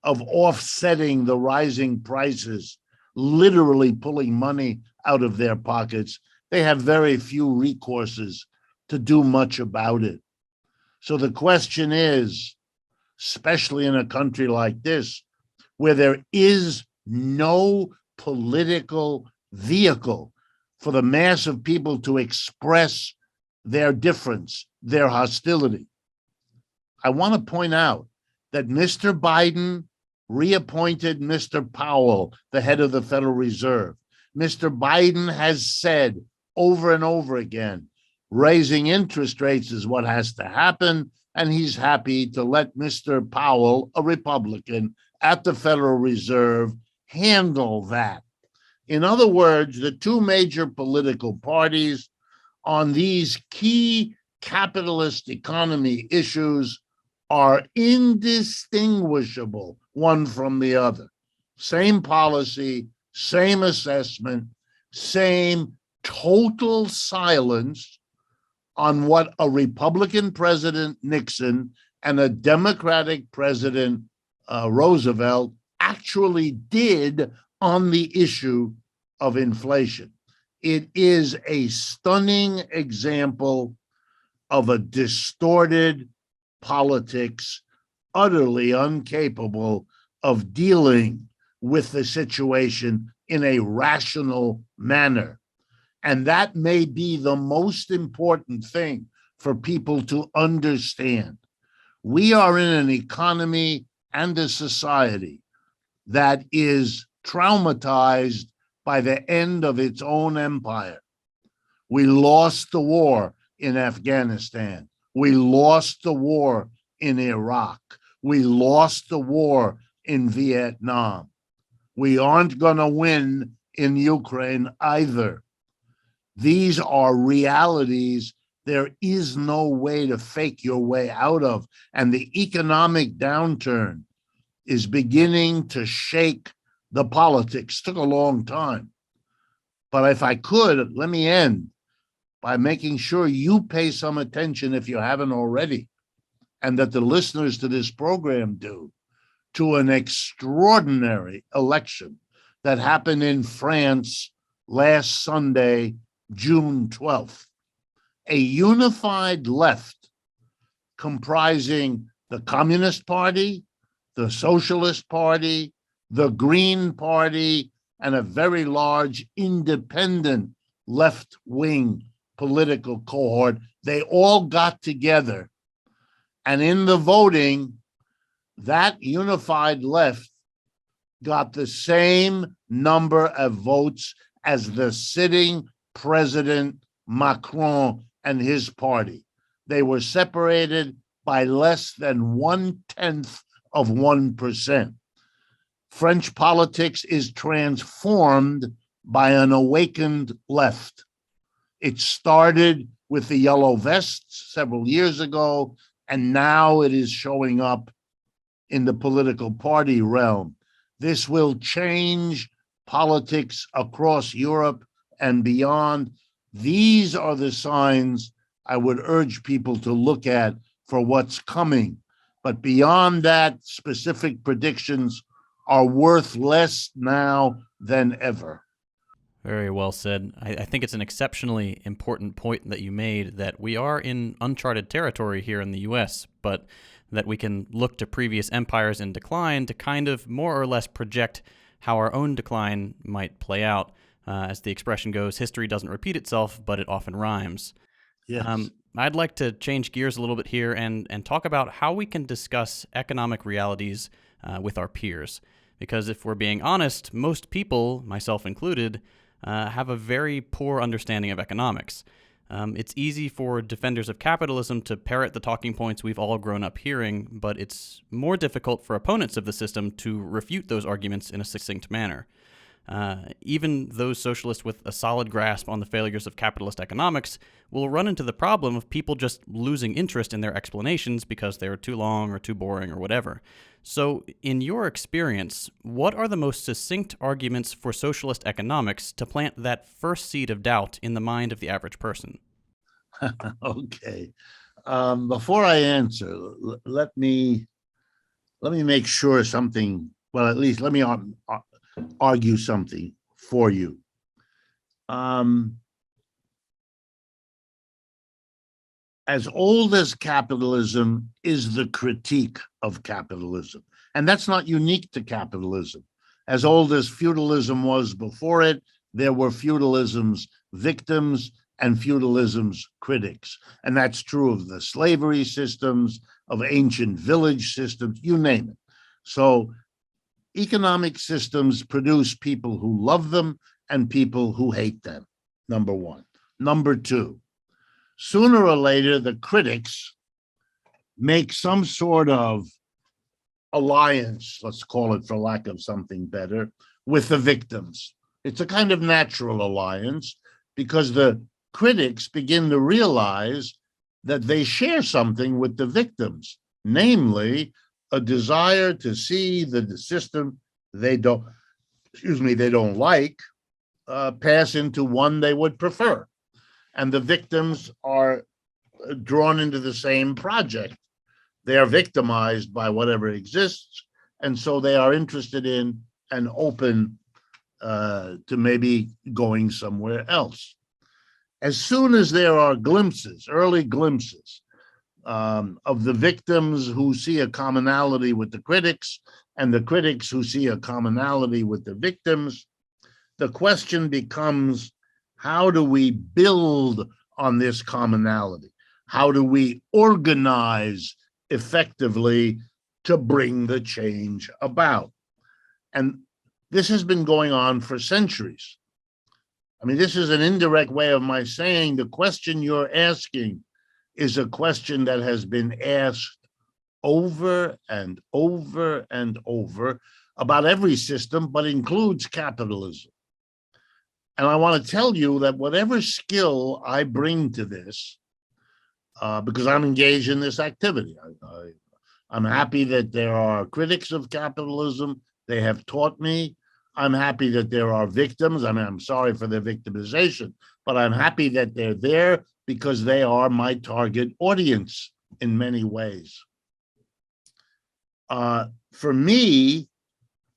of offsetting the rising prices, literally pulling money out of their pockets. They have very few recourses to do much about it. So the question is, especially in a country like this, where there is no political vehicle for the mass of people to express their difference, their hostility. I want to point out that Mr. Biden reappointed Mr. Powell, the head of the Federal Reserve. Mr. Biden has said over and over again, raising interest rates is what has to happen, and he's happy to let Mr. Powell, a Republican at the Federal Reserve, handle that. In other words, the two major political parties on these key capitalist economy issues are indistinguishable one from the other. Same policy, same assessment, same total silence on what a Republican President Nixon and a Democratic President Roosevelt actually did on the issue of inflation. It is a stunning example of a distorted politics utterly incapable of dealing with the situation in a rational manner. And that may be the most important thing for people to understand. We are in an economy and a society that is traumatized by the end of its own empire. We lost the war in Afghanistan. We lost the war in Iraq. We lost the war in Vietnam. We aren't going to win in Ukraine either. These are realities there is no way to fake your way out of. And the economic downturn is beginning to shake the politics. Took a long time. But if I could, let me end by making sure you pay some attention, if you haven't already, and that the listeners to this program do, to an extraordinary election that happened in France last Sunday, June 12th. A unified left comprising the Communist Party, the Socialist Party, the Green Party, and a very large independent left-wing political cohort. They all got together. And in the voting, that unified left got the same number of votes as the sitting president Macron and his party. They were separated by less than 0.1%. French politics is transformed by an awakened left. It started with the yellow vests several years ago, and now it is showing up in the political party realm. This will change politics across Europe and beyond. These are the signs I would urge people to look at for what's coming. But beyond that, specific predictions are worth less now than ever. Very well said. I think it's an exceptionally important point that you made, that we are in uncharted territory here in the U.S., but that we can look to previous empires in decline to kind of more or less project how our own decline might play out. As the expression goes, history doesn't repeat itself, but it often rhymes. Yes. I'd like to change gears a little bit here and talk about how we can discuss economic realities with our peers. Because if we're being honest, most people, myself included, have a very poor understanding of economics. It's easy for defenders of capitalism to parrot the talking points we've all grown up hearing, but it's more difficult for opponents of the system to refute those arguments in a succinct manner. Even those socialists with a solid grasp on the failures of capitalist economics will run into the problem of people just losing interest in their explanations because they're too long or too boring or whatever. So, in your experience, what are the most succinct arguments for socialist economics to plant that first seed of doubt in the mind of the average person? Okay. Before I answer, let me make sure something, well, at least let me argue something for you. As old as capitalism is the critique of capitalism, and that's not unique to capitalism. As old as feudalism was before it, there were feudalism's victims and feudalism's critics. And that's true of the slavery systems, of ancient village systems, you name it. So economic systems produce people who love them and people who hate them, number one. Number two, sooner or later, the critics make some sort of alliance, let's call it for lack of something better, with the victims. It's a kind of natural alliance because the critics begin to realize that they share something with the victims, namely a desire to see the system they don't like pass into one they would prefer. And the victims are drawn into the same project. They are victimized by whatever exists, and so they are interested in and open to maybe going somewhere else. As soon as there are glimpses, early glimpses, of the victims who see a commonality with the critics and the critics who see a commonality with the victims. The question becomes, how do we build on this commonality? How do we organize effectively to bring the change about? And this has been going on for centuries. I mean, this is an indirect way of my saying the question you're asking is a question that has been asked over and over and over about every system, but includes capitalism. And I want to tell you that whatever skill I bring to this, because I'm engaged in this activity, I'm happy that there are critics of capitalism. They have taught me. I'm happy that there are victims. I mean, I'm sorry for their victimization, but I'm happy that they're there because they are my target audience in many ways. For me,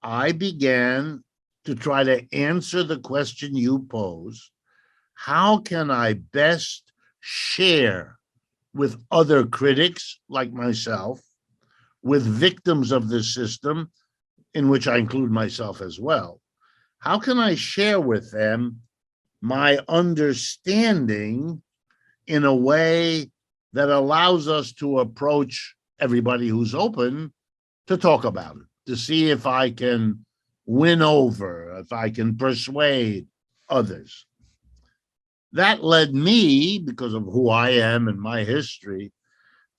I began to try to answer the question you pose. How can I best share with other critics like myself, with victims of the system, in which I include myself as well? How can I share with them my understanding in a way that allows us to approach everybody who's open to talk about it, to see if I can win over, if I can persuade others? That led me, because of who I am and my history,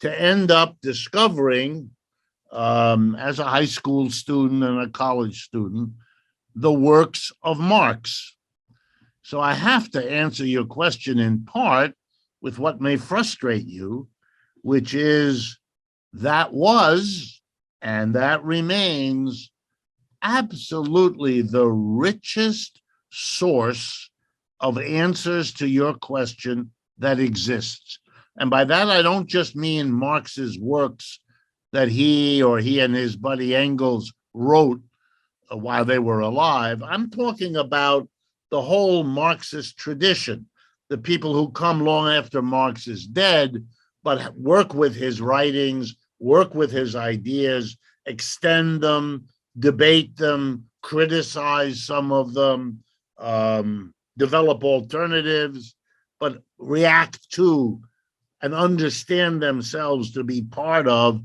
to end up discovering, as a high school student and a college student, the works of Marx. So I have to answer your question in part with what may frustrate you, which is that was and that remains absolutely the richest source of answers to your question that exists. And by that, I don't just mean Marx's works that he and his buddy Engels wrote while they were alive. I'm talking about the whole Marxist tradition, the people who come long after Marx is dead, but work with his writings, work with his ideas, extend them, debate them, criticize some of them, develop alternatives, but react to and understand themselves to be part of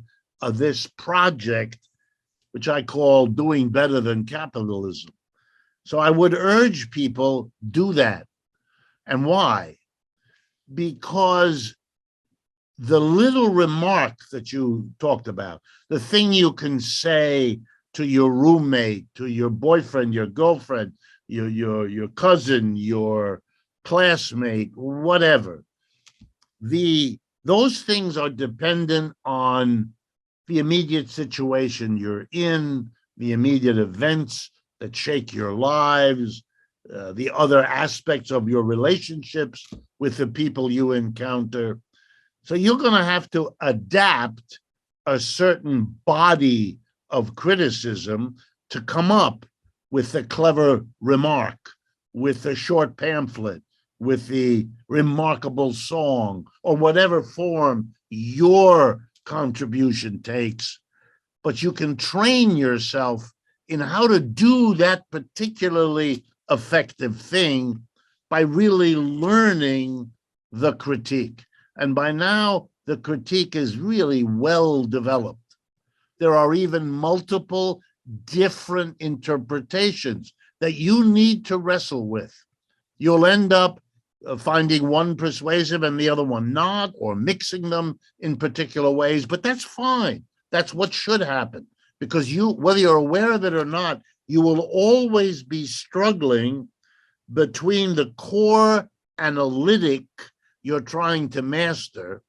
this project, which I call doing better than capitalism. So I would urge people, do that. And why? Because the little remark that you talked about, the thing you can say to your roommate, to your boyfriend, your girlfriend, your cousin, your classmate, whatever, those things are dependent on the immediate situation you're in, the immediate events that shake your lives, the other aspects of your relationships with the people you encounter. So you're going to have to adapt a certain body of criticism to come up with the clever remark, with the short pamphlet, with the remarkable song, or whatever form your contribution takes. But you can train yourself in how to do that particularly effective thing by really learning the critique. And by now, the critique is really well developed. There are even multiple different interpretations that you need to wrestle with. You'll end up finding one persuasive and the other one not, or mixing them in particular ways, but that's fine. That's what should happen, because you, whether you're aware of it or not, you will always be struggling between the core analytic you're trying to master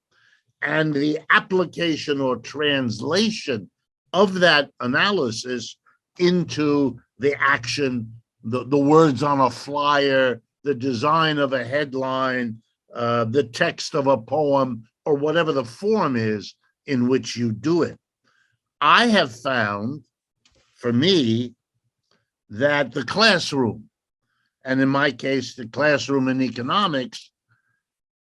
and the application or translation of that analysis into the action, the words on a flyer, the design of a headline, the text of a poem, or whatever the form is in which you do it. I have found, for me, that the classroom, and in my case, the classroom in economics,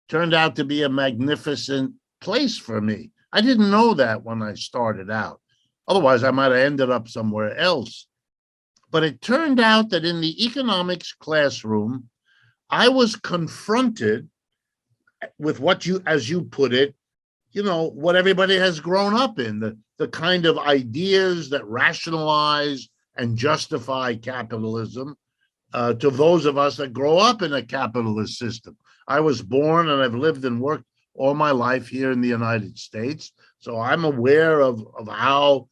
turned out to be a magnificent place for me. I didn't know that when I started out. Otherwise, I might have ended up somewhere else. But it turned out that in the economics classroom, I was confronted with what you, as you put it, what everybody has grown up in, the kind of ideas that rationalize and justify capitalism to those of us that grow up in a capitalist system. I was born and I've lived and worked all my life here in the United States. So I'm aware of how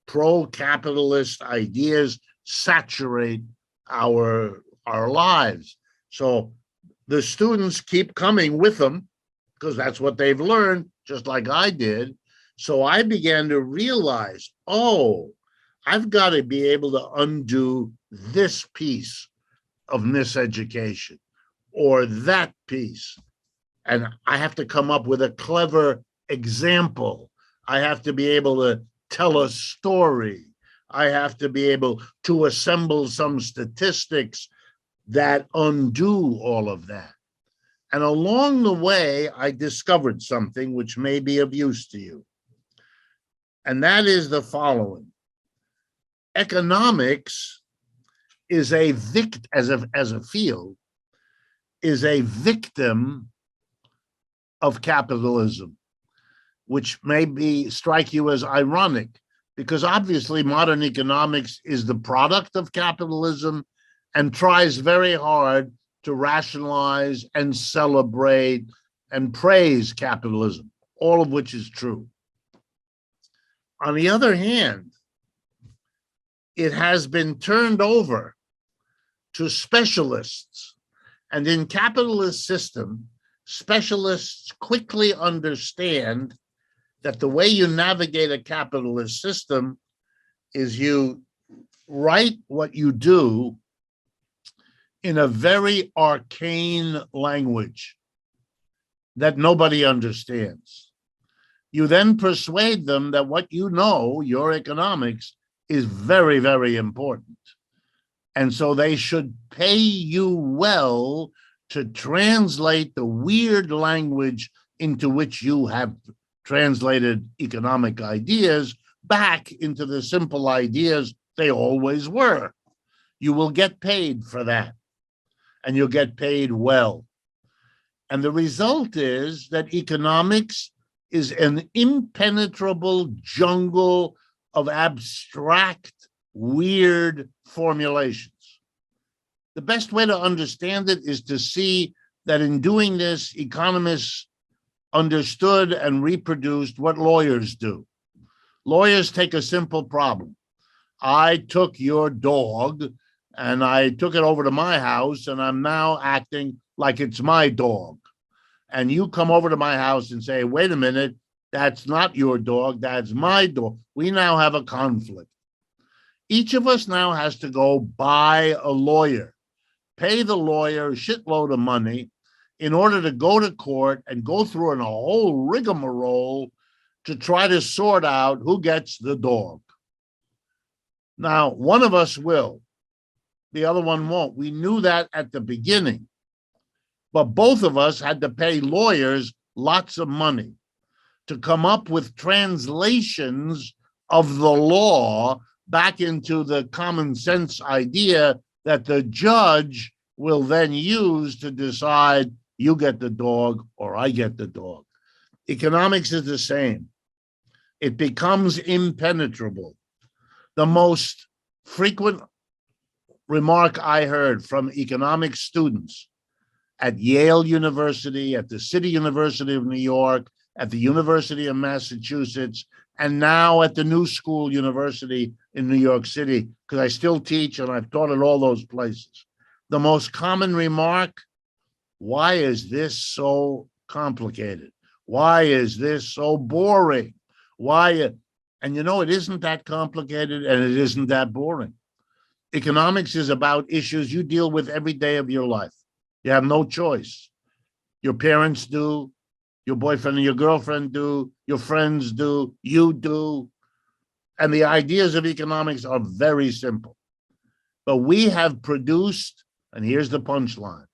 pro-capitalist ideas saturate our lives. So the students keep coming with them because that's what they've learned, just like I did. So I began to realize, I've got to be able to undo this piece of miseducation or that piece. And I have to come up with a clever example. I have to be able to tell a story. I have to be able to assemble some statistics that undo all of that. And along the way, I discovered something which may be of use to you. And that is the following. Economics is a as a field, is a victim of capitalism, which may strike you as ironic, because obviously modern economics is the product of capitalism and tries very hard to rationalize and celebrate and praise capitalism, all of which is true. On the other hand, it has been turned over to specialists. And in capitalist system, specialists quickly understand that the way you navigate a capitalist system is you write what you do in a very arcane language that nobody understands. You then persuade them that what you know, your economics, is very, very important. And so they should pay you well to translate the weird language into which you have translated economic ideas back into the simple ideas they always were. You will get paid for that, and you'll get paid well. And the result is that economics is an impenetrable jungle of abstract, weird formulations. The best way to understand it is to see that in doing this, economists understood and reproduced what lawyers do. Lawyers take a simple problem. I took your dog and I took it over to my house and I'm now acting like it's my dog. And you come over to my house and say, wait a minute, that's not your dog, that's my dog. We now have a conflict. Each of us now has to go buy a lawyer, pay the lawyer a shitload of money in order to go to court and go through a whole rigmarole to try to sort out who gets the dog. Now, one of us will, the other one won't. We knew that at the beginning, but both of us had to pay lawyers lots of money to come up with translations of the law back into the common sense idea that the judge will then use to decide you get the dog or I get the dog. Economics is the same. It becomes impenetrable. The most frequent remark I heard from economics students at Yale University, at the City University of New York, at the University of Massachusetts, and now at the New School University in New York City, because I still teach and I've taught at all those places. The most common remark, why is this so complicated? Why is this so boring? Why? And you know, it isn't that complicated and it isn't that boring. Economics is about issues you deal with every day of your life. You have no choice. Your parents do, your boyfriend and your girlfriend do, your friends do, you do. And the ideas of economics are very simple. But we have produced, and here's the punchline,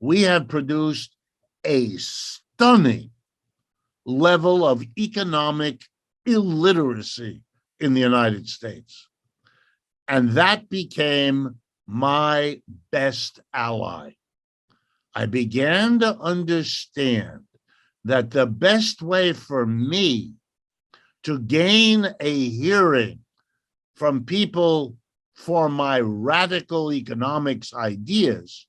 we have produced a stunning level of economic illiteracy in the United States. And that became my best ally. I began to understand that the best way for me to gain a hearing from people for my radical economics ideas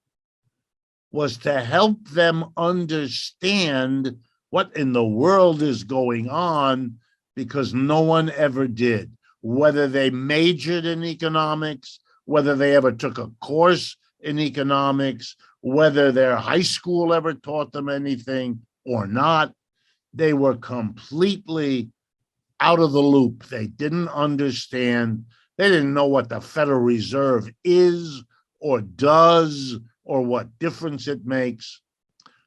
was to help them understand what in the world is going on, because no one ever did. Whether they majored in economics, whether they ever took a course in economics, whether their high school ever taught them anything or not, they were completely out of the loop. They didn't understand. They didn't know what the Federal Reserve is or does or what difference it makes.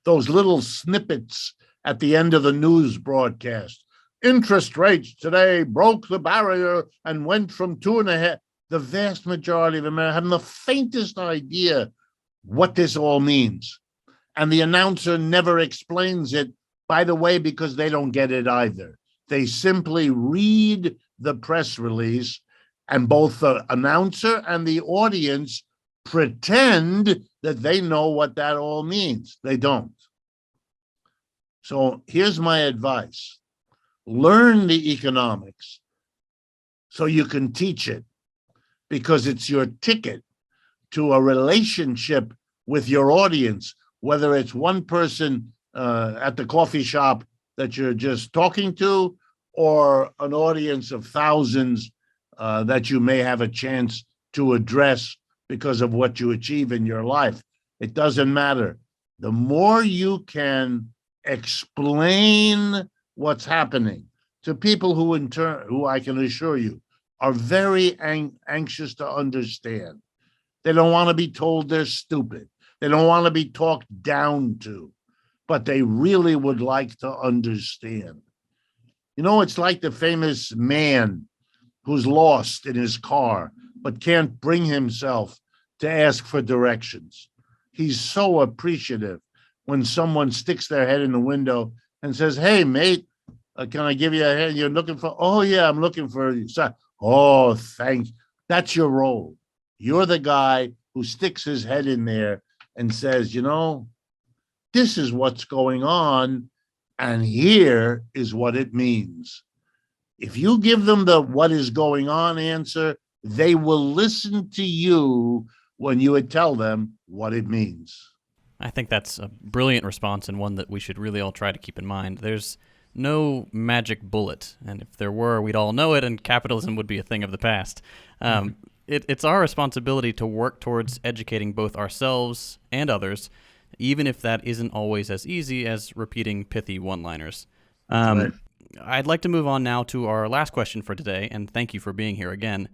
Those little snippets at the end of the news broadcast. Interest rates today broke the barrier and went from 2.5. The vast majority of Americans haven't the faintest idea what this all means. And the announcer never explains it, by the way, because they don't get it either. They simply read the press release, and both the announcer and the audience pretend that they know what that all means. They don't. So here's my advice. Learn the economics so you can teach it, because it's your ticket to a relationship with your audience, whether it's one person at the coffee shop that you're just talking to, or an audience of thousands that you may have a chance to address because of what you achieve in your life. It doesn't matter. The more you can explain what's happening to people who in turn, who I can assure you are very anxious to understand. They don't want to be told they're stupid. They don't want to be talked down to, but they really would like to understand. You know, it's like the famous man who's lost in his car, but can't bring himself to ask for directions. He's so appreciative when someone sticks their head in the window and says, "Hey, mate, can I give you a hand? You're looking for," "Oh, yeah, I'm looking for you." "Oh, thanks." That's your role. You're the guy who sticks his head in there and says, "You know, this is what's going on, and here is what it means." If you give them the "what is going on" answer, they will listen to you when you would tell them what it means. I think that's a brilliant response, and one that we should really all try to keep in mind. There's no magic bullet, and if there were, we'd all know it, and capitalism would be a thing of the past. It's our responsibility to work towards educating both ourselves and others, even if that isn't always as easy as repeating pithy one-liners. Right. I'd like to move on now to our last question for today, and thank you for being here again.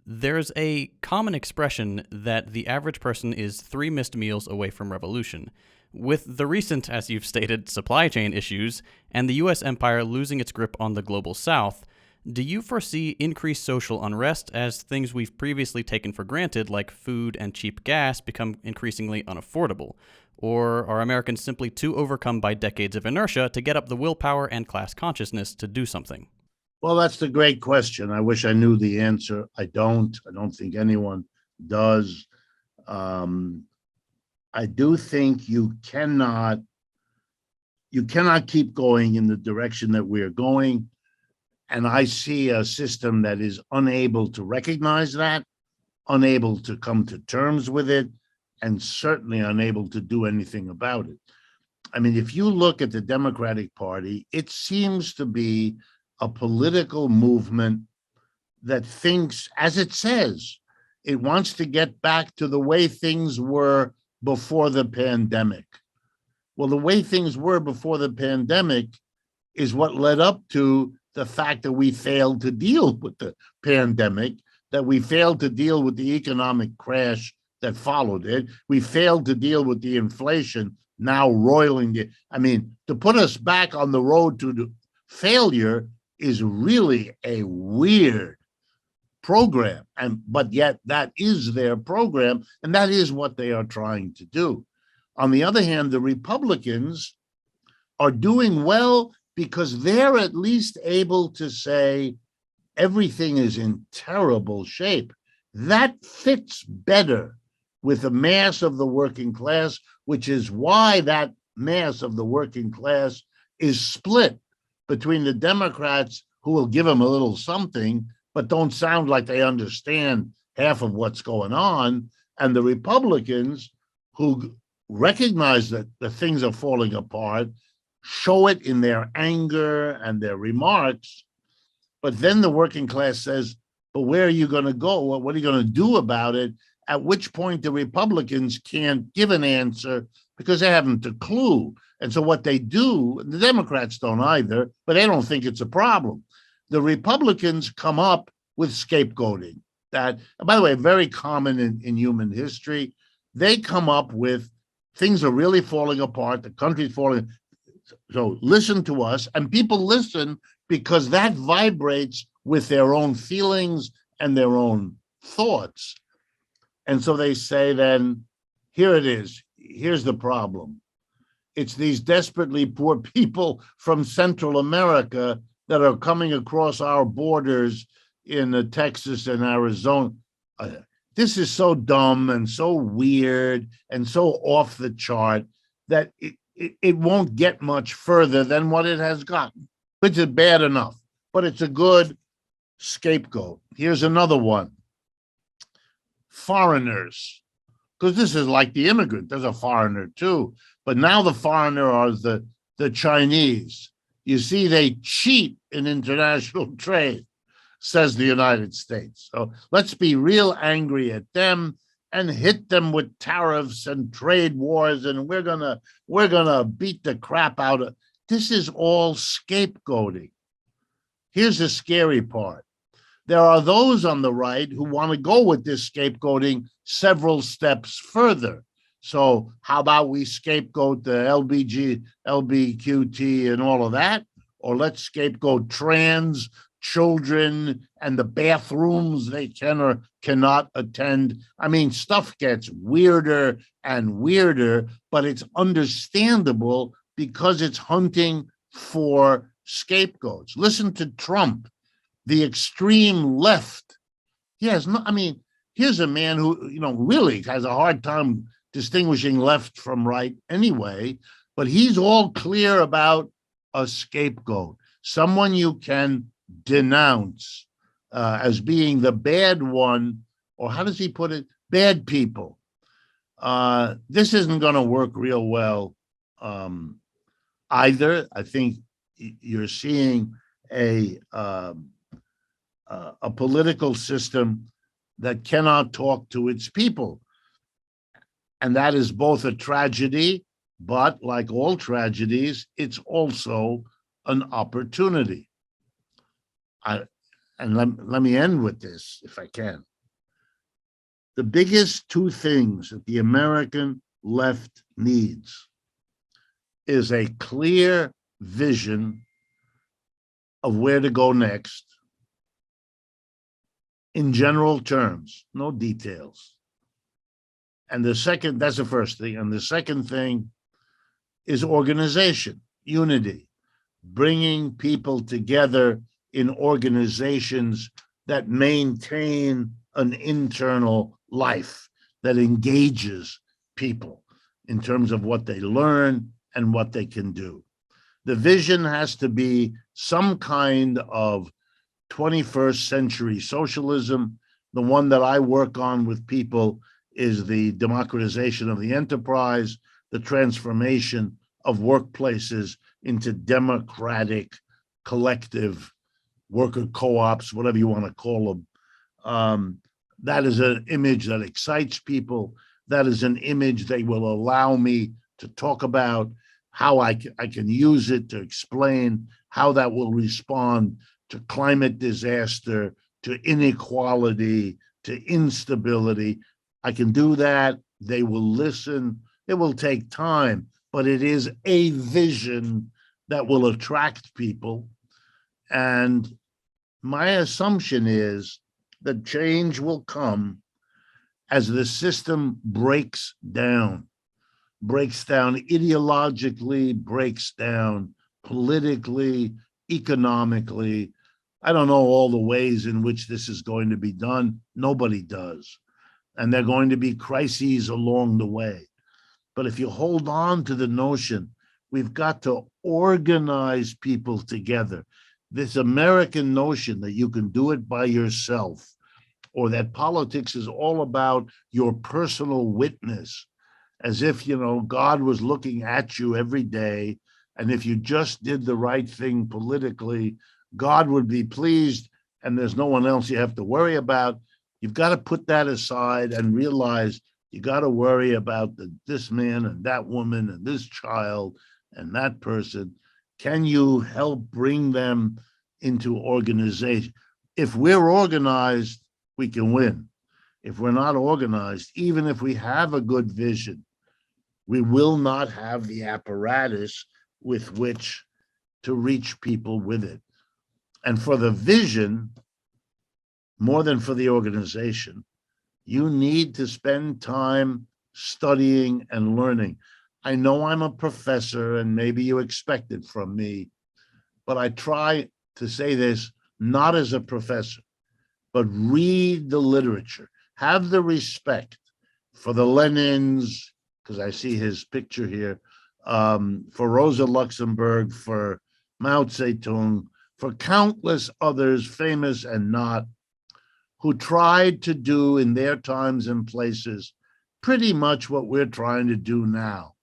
There's a common expression that the average person is 3 missed meals away from revolution. With the recent, as you've stated, supply chain issues and the U.S. empire losing its grip on the global south, do you foresee increased social unrest as things we've previously taken for granted, like food and cheap gas, become increasingly unaffordable? Or are Americans simply too overcome by decades of inertia to get up the willpower and class consciousness to do something? Well, that's the great question. I wish I knew the answer. I don't. I don't think anyone does. I do think you cannot keep going in the direction that we're going. And I see a system that is unable to recognize that, unable to come to terms with it, and certainly unable to do anything about it. I mean, if you look at the Democratic Party, it seems to be a political movement that thinks, as it says, it wants to get back to the way things were before the pandemic. Well, the way things were before the pandemic is what led up to the fact that we failed to deal with the pandemic, that we failed to deal with the economic crash that followed it. We failed to deal with the inflation now roiling it. I mean, to put us back on the road to the failure is really a weird program, but yet that is their program, and that is what they are trying to do. On the other hand, the Republicans are doing well because they're at least able to say everything is in terrible shape. That fits better with the mass of the working class, which is why that mass of the working class is split between the Democrats, who will give them a little something, but don't sound like they understand half of what's going on, and the Republicans, who recognize that the things are falling apart, show it in their anger and their remarks. But then the working class says, but where are you going to go? What are you going to do about it? At which point the Republicans can't give an answer because they haven't a clue. And so what they do, the Democrats don't either, but they don't think it's a problem. The Republicans come up with scapegoating. That, by the way, very common in human history. They come up with things are really falling apart, the country's falling. So listen to us, and people listen because that vibrates with their own feelings and their own thoughts. And so they say, then, here it is. Here's the problem. It's these desperately poor people from Central America that are coming across our borders in Texas and Arizona. This is so dumb and so weird and so off the chart that it won't get much further than what it has gotten, which is bad enough, but it's a good scapegoat. Here's another one. Foreigners, because this is like the immigrant. There's a foreigner too, but now the foreigner are the Chinese. You see, they cheat in international trade, says the United States. So let's be real angry at them and hit them with tariffs and trade wars, and we're gonna beat the crap out of. This is all scapegoating. Here's the scary part. There are those on the right who want to go with this scapegoating several steps further. So how about we scapegoat the LBQT and all of that? Or let's scapegoat trans, children, and the bathrooms they can or cannot attend. I mean, stuff gets weirder and weirder, but it's understandable because it's hunting for scapegoats. Listen to Trump. The extreme left. Yes, no, I mean, here's a man who, really has a hard time distinguishing left from right anyway, but he's all clear about a scapegoat, someone you can denounce as being the bad one, or how does he put it? Bad people. This isn't going to work real well either. I think you're seeing a political system that cannot talk to its people. And that is both a tragedy, but like all tragedies, it's also an opportunity. Let me end with this, if I can. The biggest two things that the American left needs is a clear vision of where to go next, in general terms, no details. And that's the first thing. And the second thing is organization, unity, bringing people together in organizations that maintain an internal life that engages people in terms of what they learn and what they can do. The vision has to be some kind of 21st century socialism. The one that I work on with people is the democratization of the enterprise, the transformation of workplaces into democratic, collective worker co-ops, whatever you want to call them. That is an image that excites people. That is an image they will allow me to talk about, how I can use it to explain how that will respond to climate disaster, to inequality, to instability. I can do that. They will listen. It will take time, but it is a vision that will attract people. And my assumption is that change will come as the system breaks down ideologically, breaks down politically, economically. I don't know all the ways in which this is going to be done. Nobody does. And there are going to be crises along the way. But if you hold on to the notion, we've got to organize people together. This American notion that you can do it by yourself, or that politics is all about your personal witness, as if, God was looking at you every day. And if you just did the right thing politically, God would be pleased and there's no one else you have to worry about. You've got to put that aside and realize you got to worry about this man and that woman and this child and that person. Can you help bring them into organization? If we're organized, we can win. If we're not organized, even if we have a good vision, we will not have the apparatus with which to reach people with it. And for the vision, more than for the organization, you need to spend time studying and learning. I know I'm a professor and maybe you expect it from me, but I try to say this not as a professor, but read the literature. Have the respect for the Lenins, because I see his picture here, for Rosa Luxemburg, for Mao Zedong, for countless others, famous and not, who tried to do in their times and places pretty much what we're trying to do now.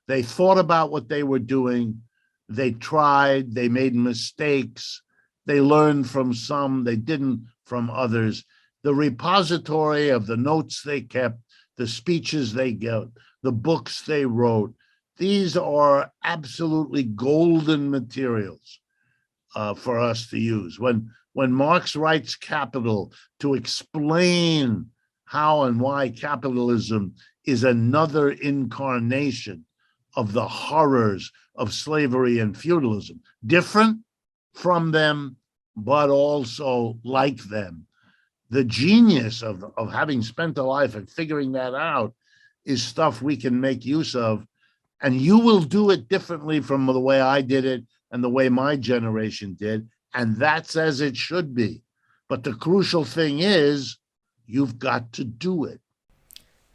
They thought about what they were doing. They tried, they made mistakes. They learned from some, they didn't from others. The repository of the notes they kept, the speeches they gave, the books they wrote, these are absolutely golden materials for us to use. When Marx writes Capital to explain how and why capitalism is another incarnation of the horrors of slavery and feudalism, different from them, but also like them. The genius of having spent a life and figuring that out is stuff we can make use of. And you will do it differently from the way I did it and the way my generation did. And that's as it should be. But the crucial thing is, you've got to do it.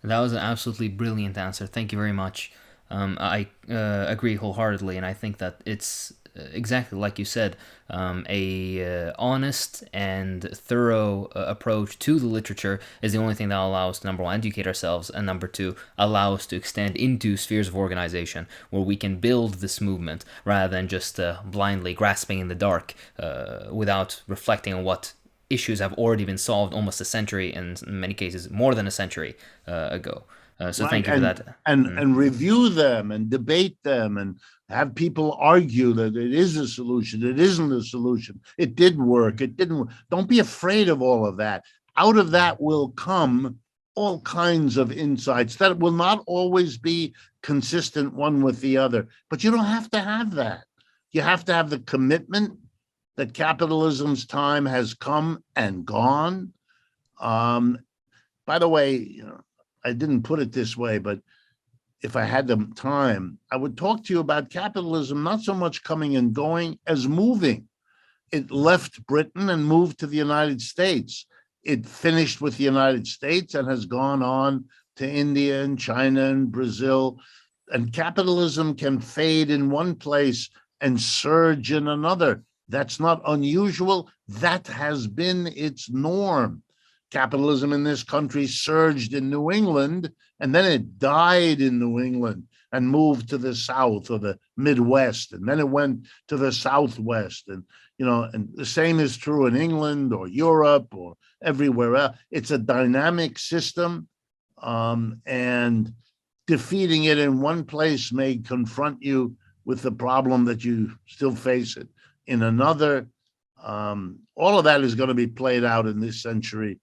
That was an absolutely brilliant answer. Thank you very much. I agree wholeheartedly, and I think that it's exactly like you said, a honest and thorough approach to the literature is the only thing that will allow us to, number one, educate ourselves, and number two, allow us to extend into spheres of organization where we can build this movement rather than just blindly grasping in the dark without reflecting on what issues have already been solved almost a century, and in many cases more than a century ago. So thank you for that. And review them and debate them and have people argue that it is a solution, it isn't a solution, it did work, it didn't work. Don't be afraid of all of that. Out of that will come all kinds of insights that will not always be consistent one with the other, but you don't have to have that. You have to have the commitment that capitalism's time has come and gone. By the way, I didn't put it this way, but if I had the time, I would talk to you about capitalism, not so much coming and going as moving. It left Britain and moved to the United States. It finished with the United States and has gone on to India and China and Brazil. And capitalism can fade in one place and surge in another. That's not unusual. That has been its norm. Capitalism in this country surged in New England, and then it died in New England and moved to the South or the Midwest, and then it went to the Southwest. And, and the same is true in England or Europe or everywhere else. It's a dynamic system, and defeating it in one place may confront you with the problem that you still face it in another. All of that is going to be played out in this century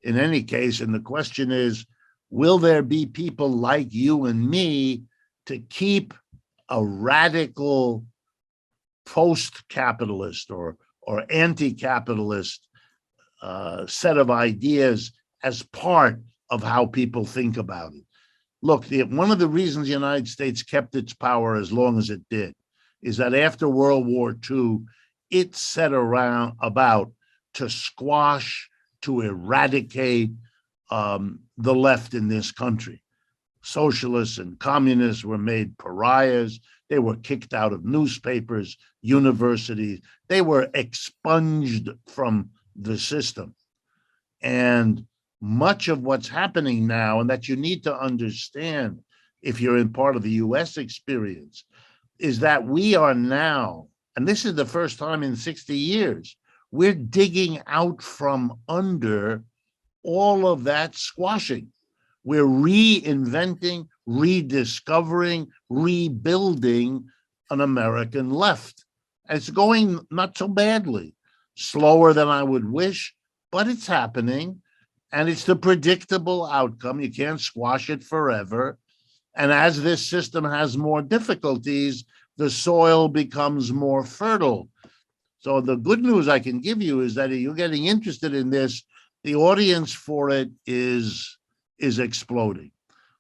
in any case. And the question is, will there be people like you and me to keep a radical post-capitalist or anti-capitalist set of ideas as part of how people think about it? Look, one of the reasons the United States kept its power as long as it did is that after World War II, it set about to squash, to eradicate the left in this country. Socialists and communists were made pariahs. They were kicked out of newspapers, universities. They were expunged from the system. And much of what's happening now, and that you need to understand if you're in part of the US experience, is that we are now, and this is the first time in 60 years, we're digging out from under all of that squashing. We're reinventing, rediscovering, rebuilding an American left. And it's going not so badly, slower than I would wish, but it's happening. And it's the predictable outcome. You can't squash it forever. And as this system has more difficulties, the soil becomes more fertile. So the good news I can give you is that if you're getting interested in this, the audience for it is exploding.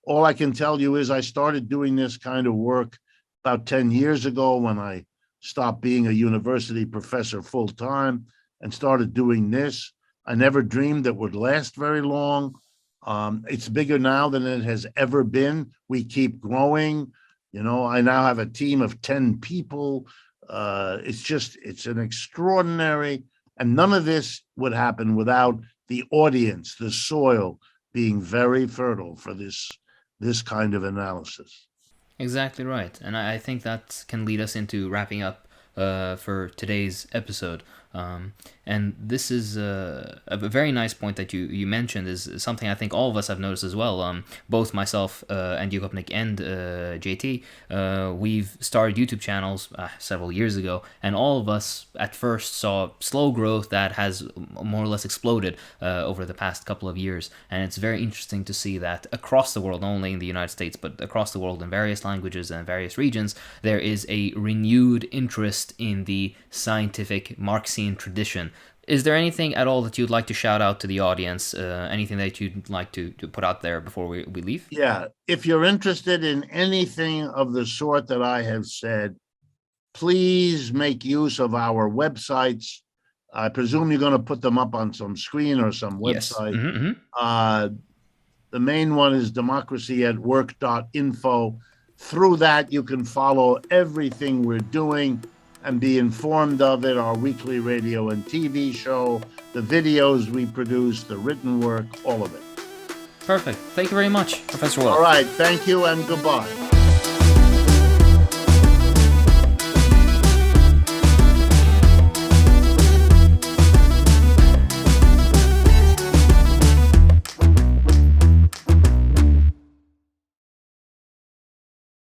All I can tell you is I started doing this kind of work about 10 years ago when I stopped being a university professor full time and started doing this. I never dreamed it would last very long. It's bigger now than it has ever been. We keep growing. You know, I now have a team of 10 people. It's an extraordinary, and none of this would happen without the audience, the soil being very fertile for this kind of analysis. Exactly right. And I think that can lead us into wrapping up for today's episode. And this is a very nice point that you mentioned, is something I think all of us have noticed as well. Both myself and Geopolitical and JT, we've started YouTube channels several years ago, and all of us at first saw slow growth that has more or less exploded over the past couple of years. And it's very interesting to see that across the world, not only in the United States, but across the world in various languages and various regions, there is a renewed interest in the scientific Marxian tradition. Is there anything at all that you'd like to shout out to the audience? Anything that you'd like to put out there before we leave? Yeah, if you're interested in anything of the sort that I have said, please make use of our websites. I presume you're going to put them up on some screen or some website. Yes. Mm-hmm. The main one is democracyatwork.info. Through that, you can follow everything we're doing and be informed of it, our weekly radio and TV show, the videos we produce, the written work, all of it. Perfect. Thank you very much, Professor Wolff. All right. Thank you and goodbye.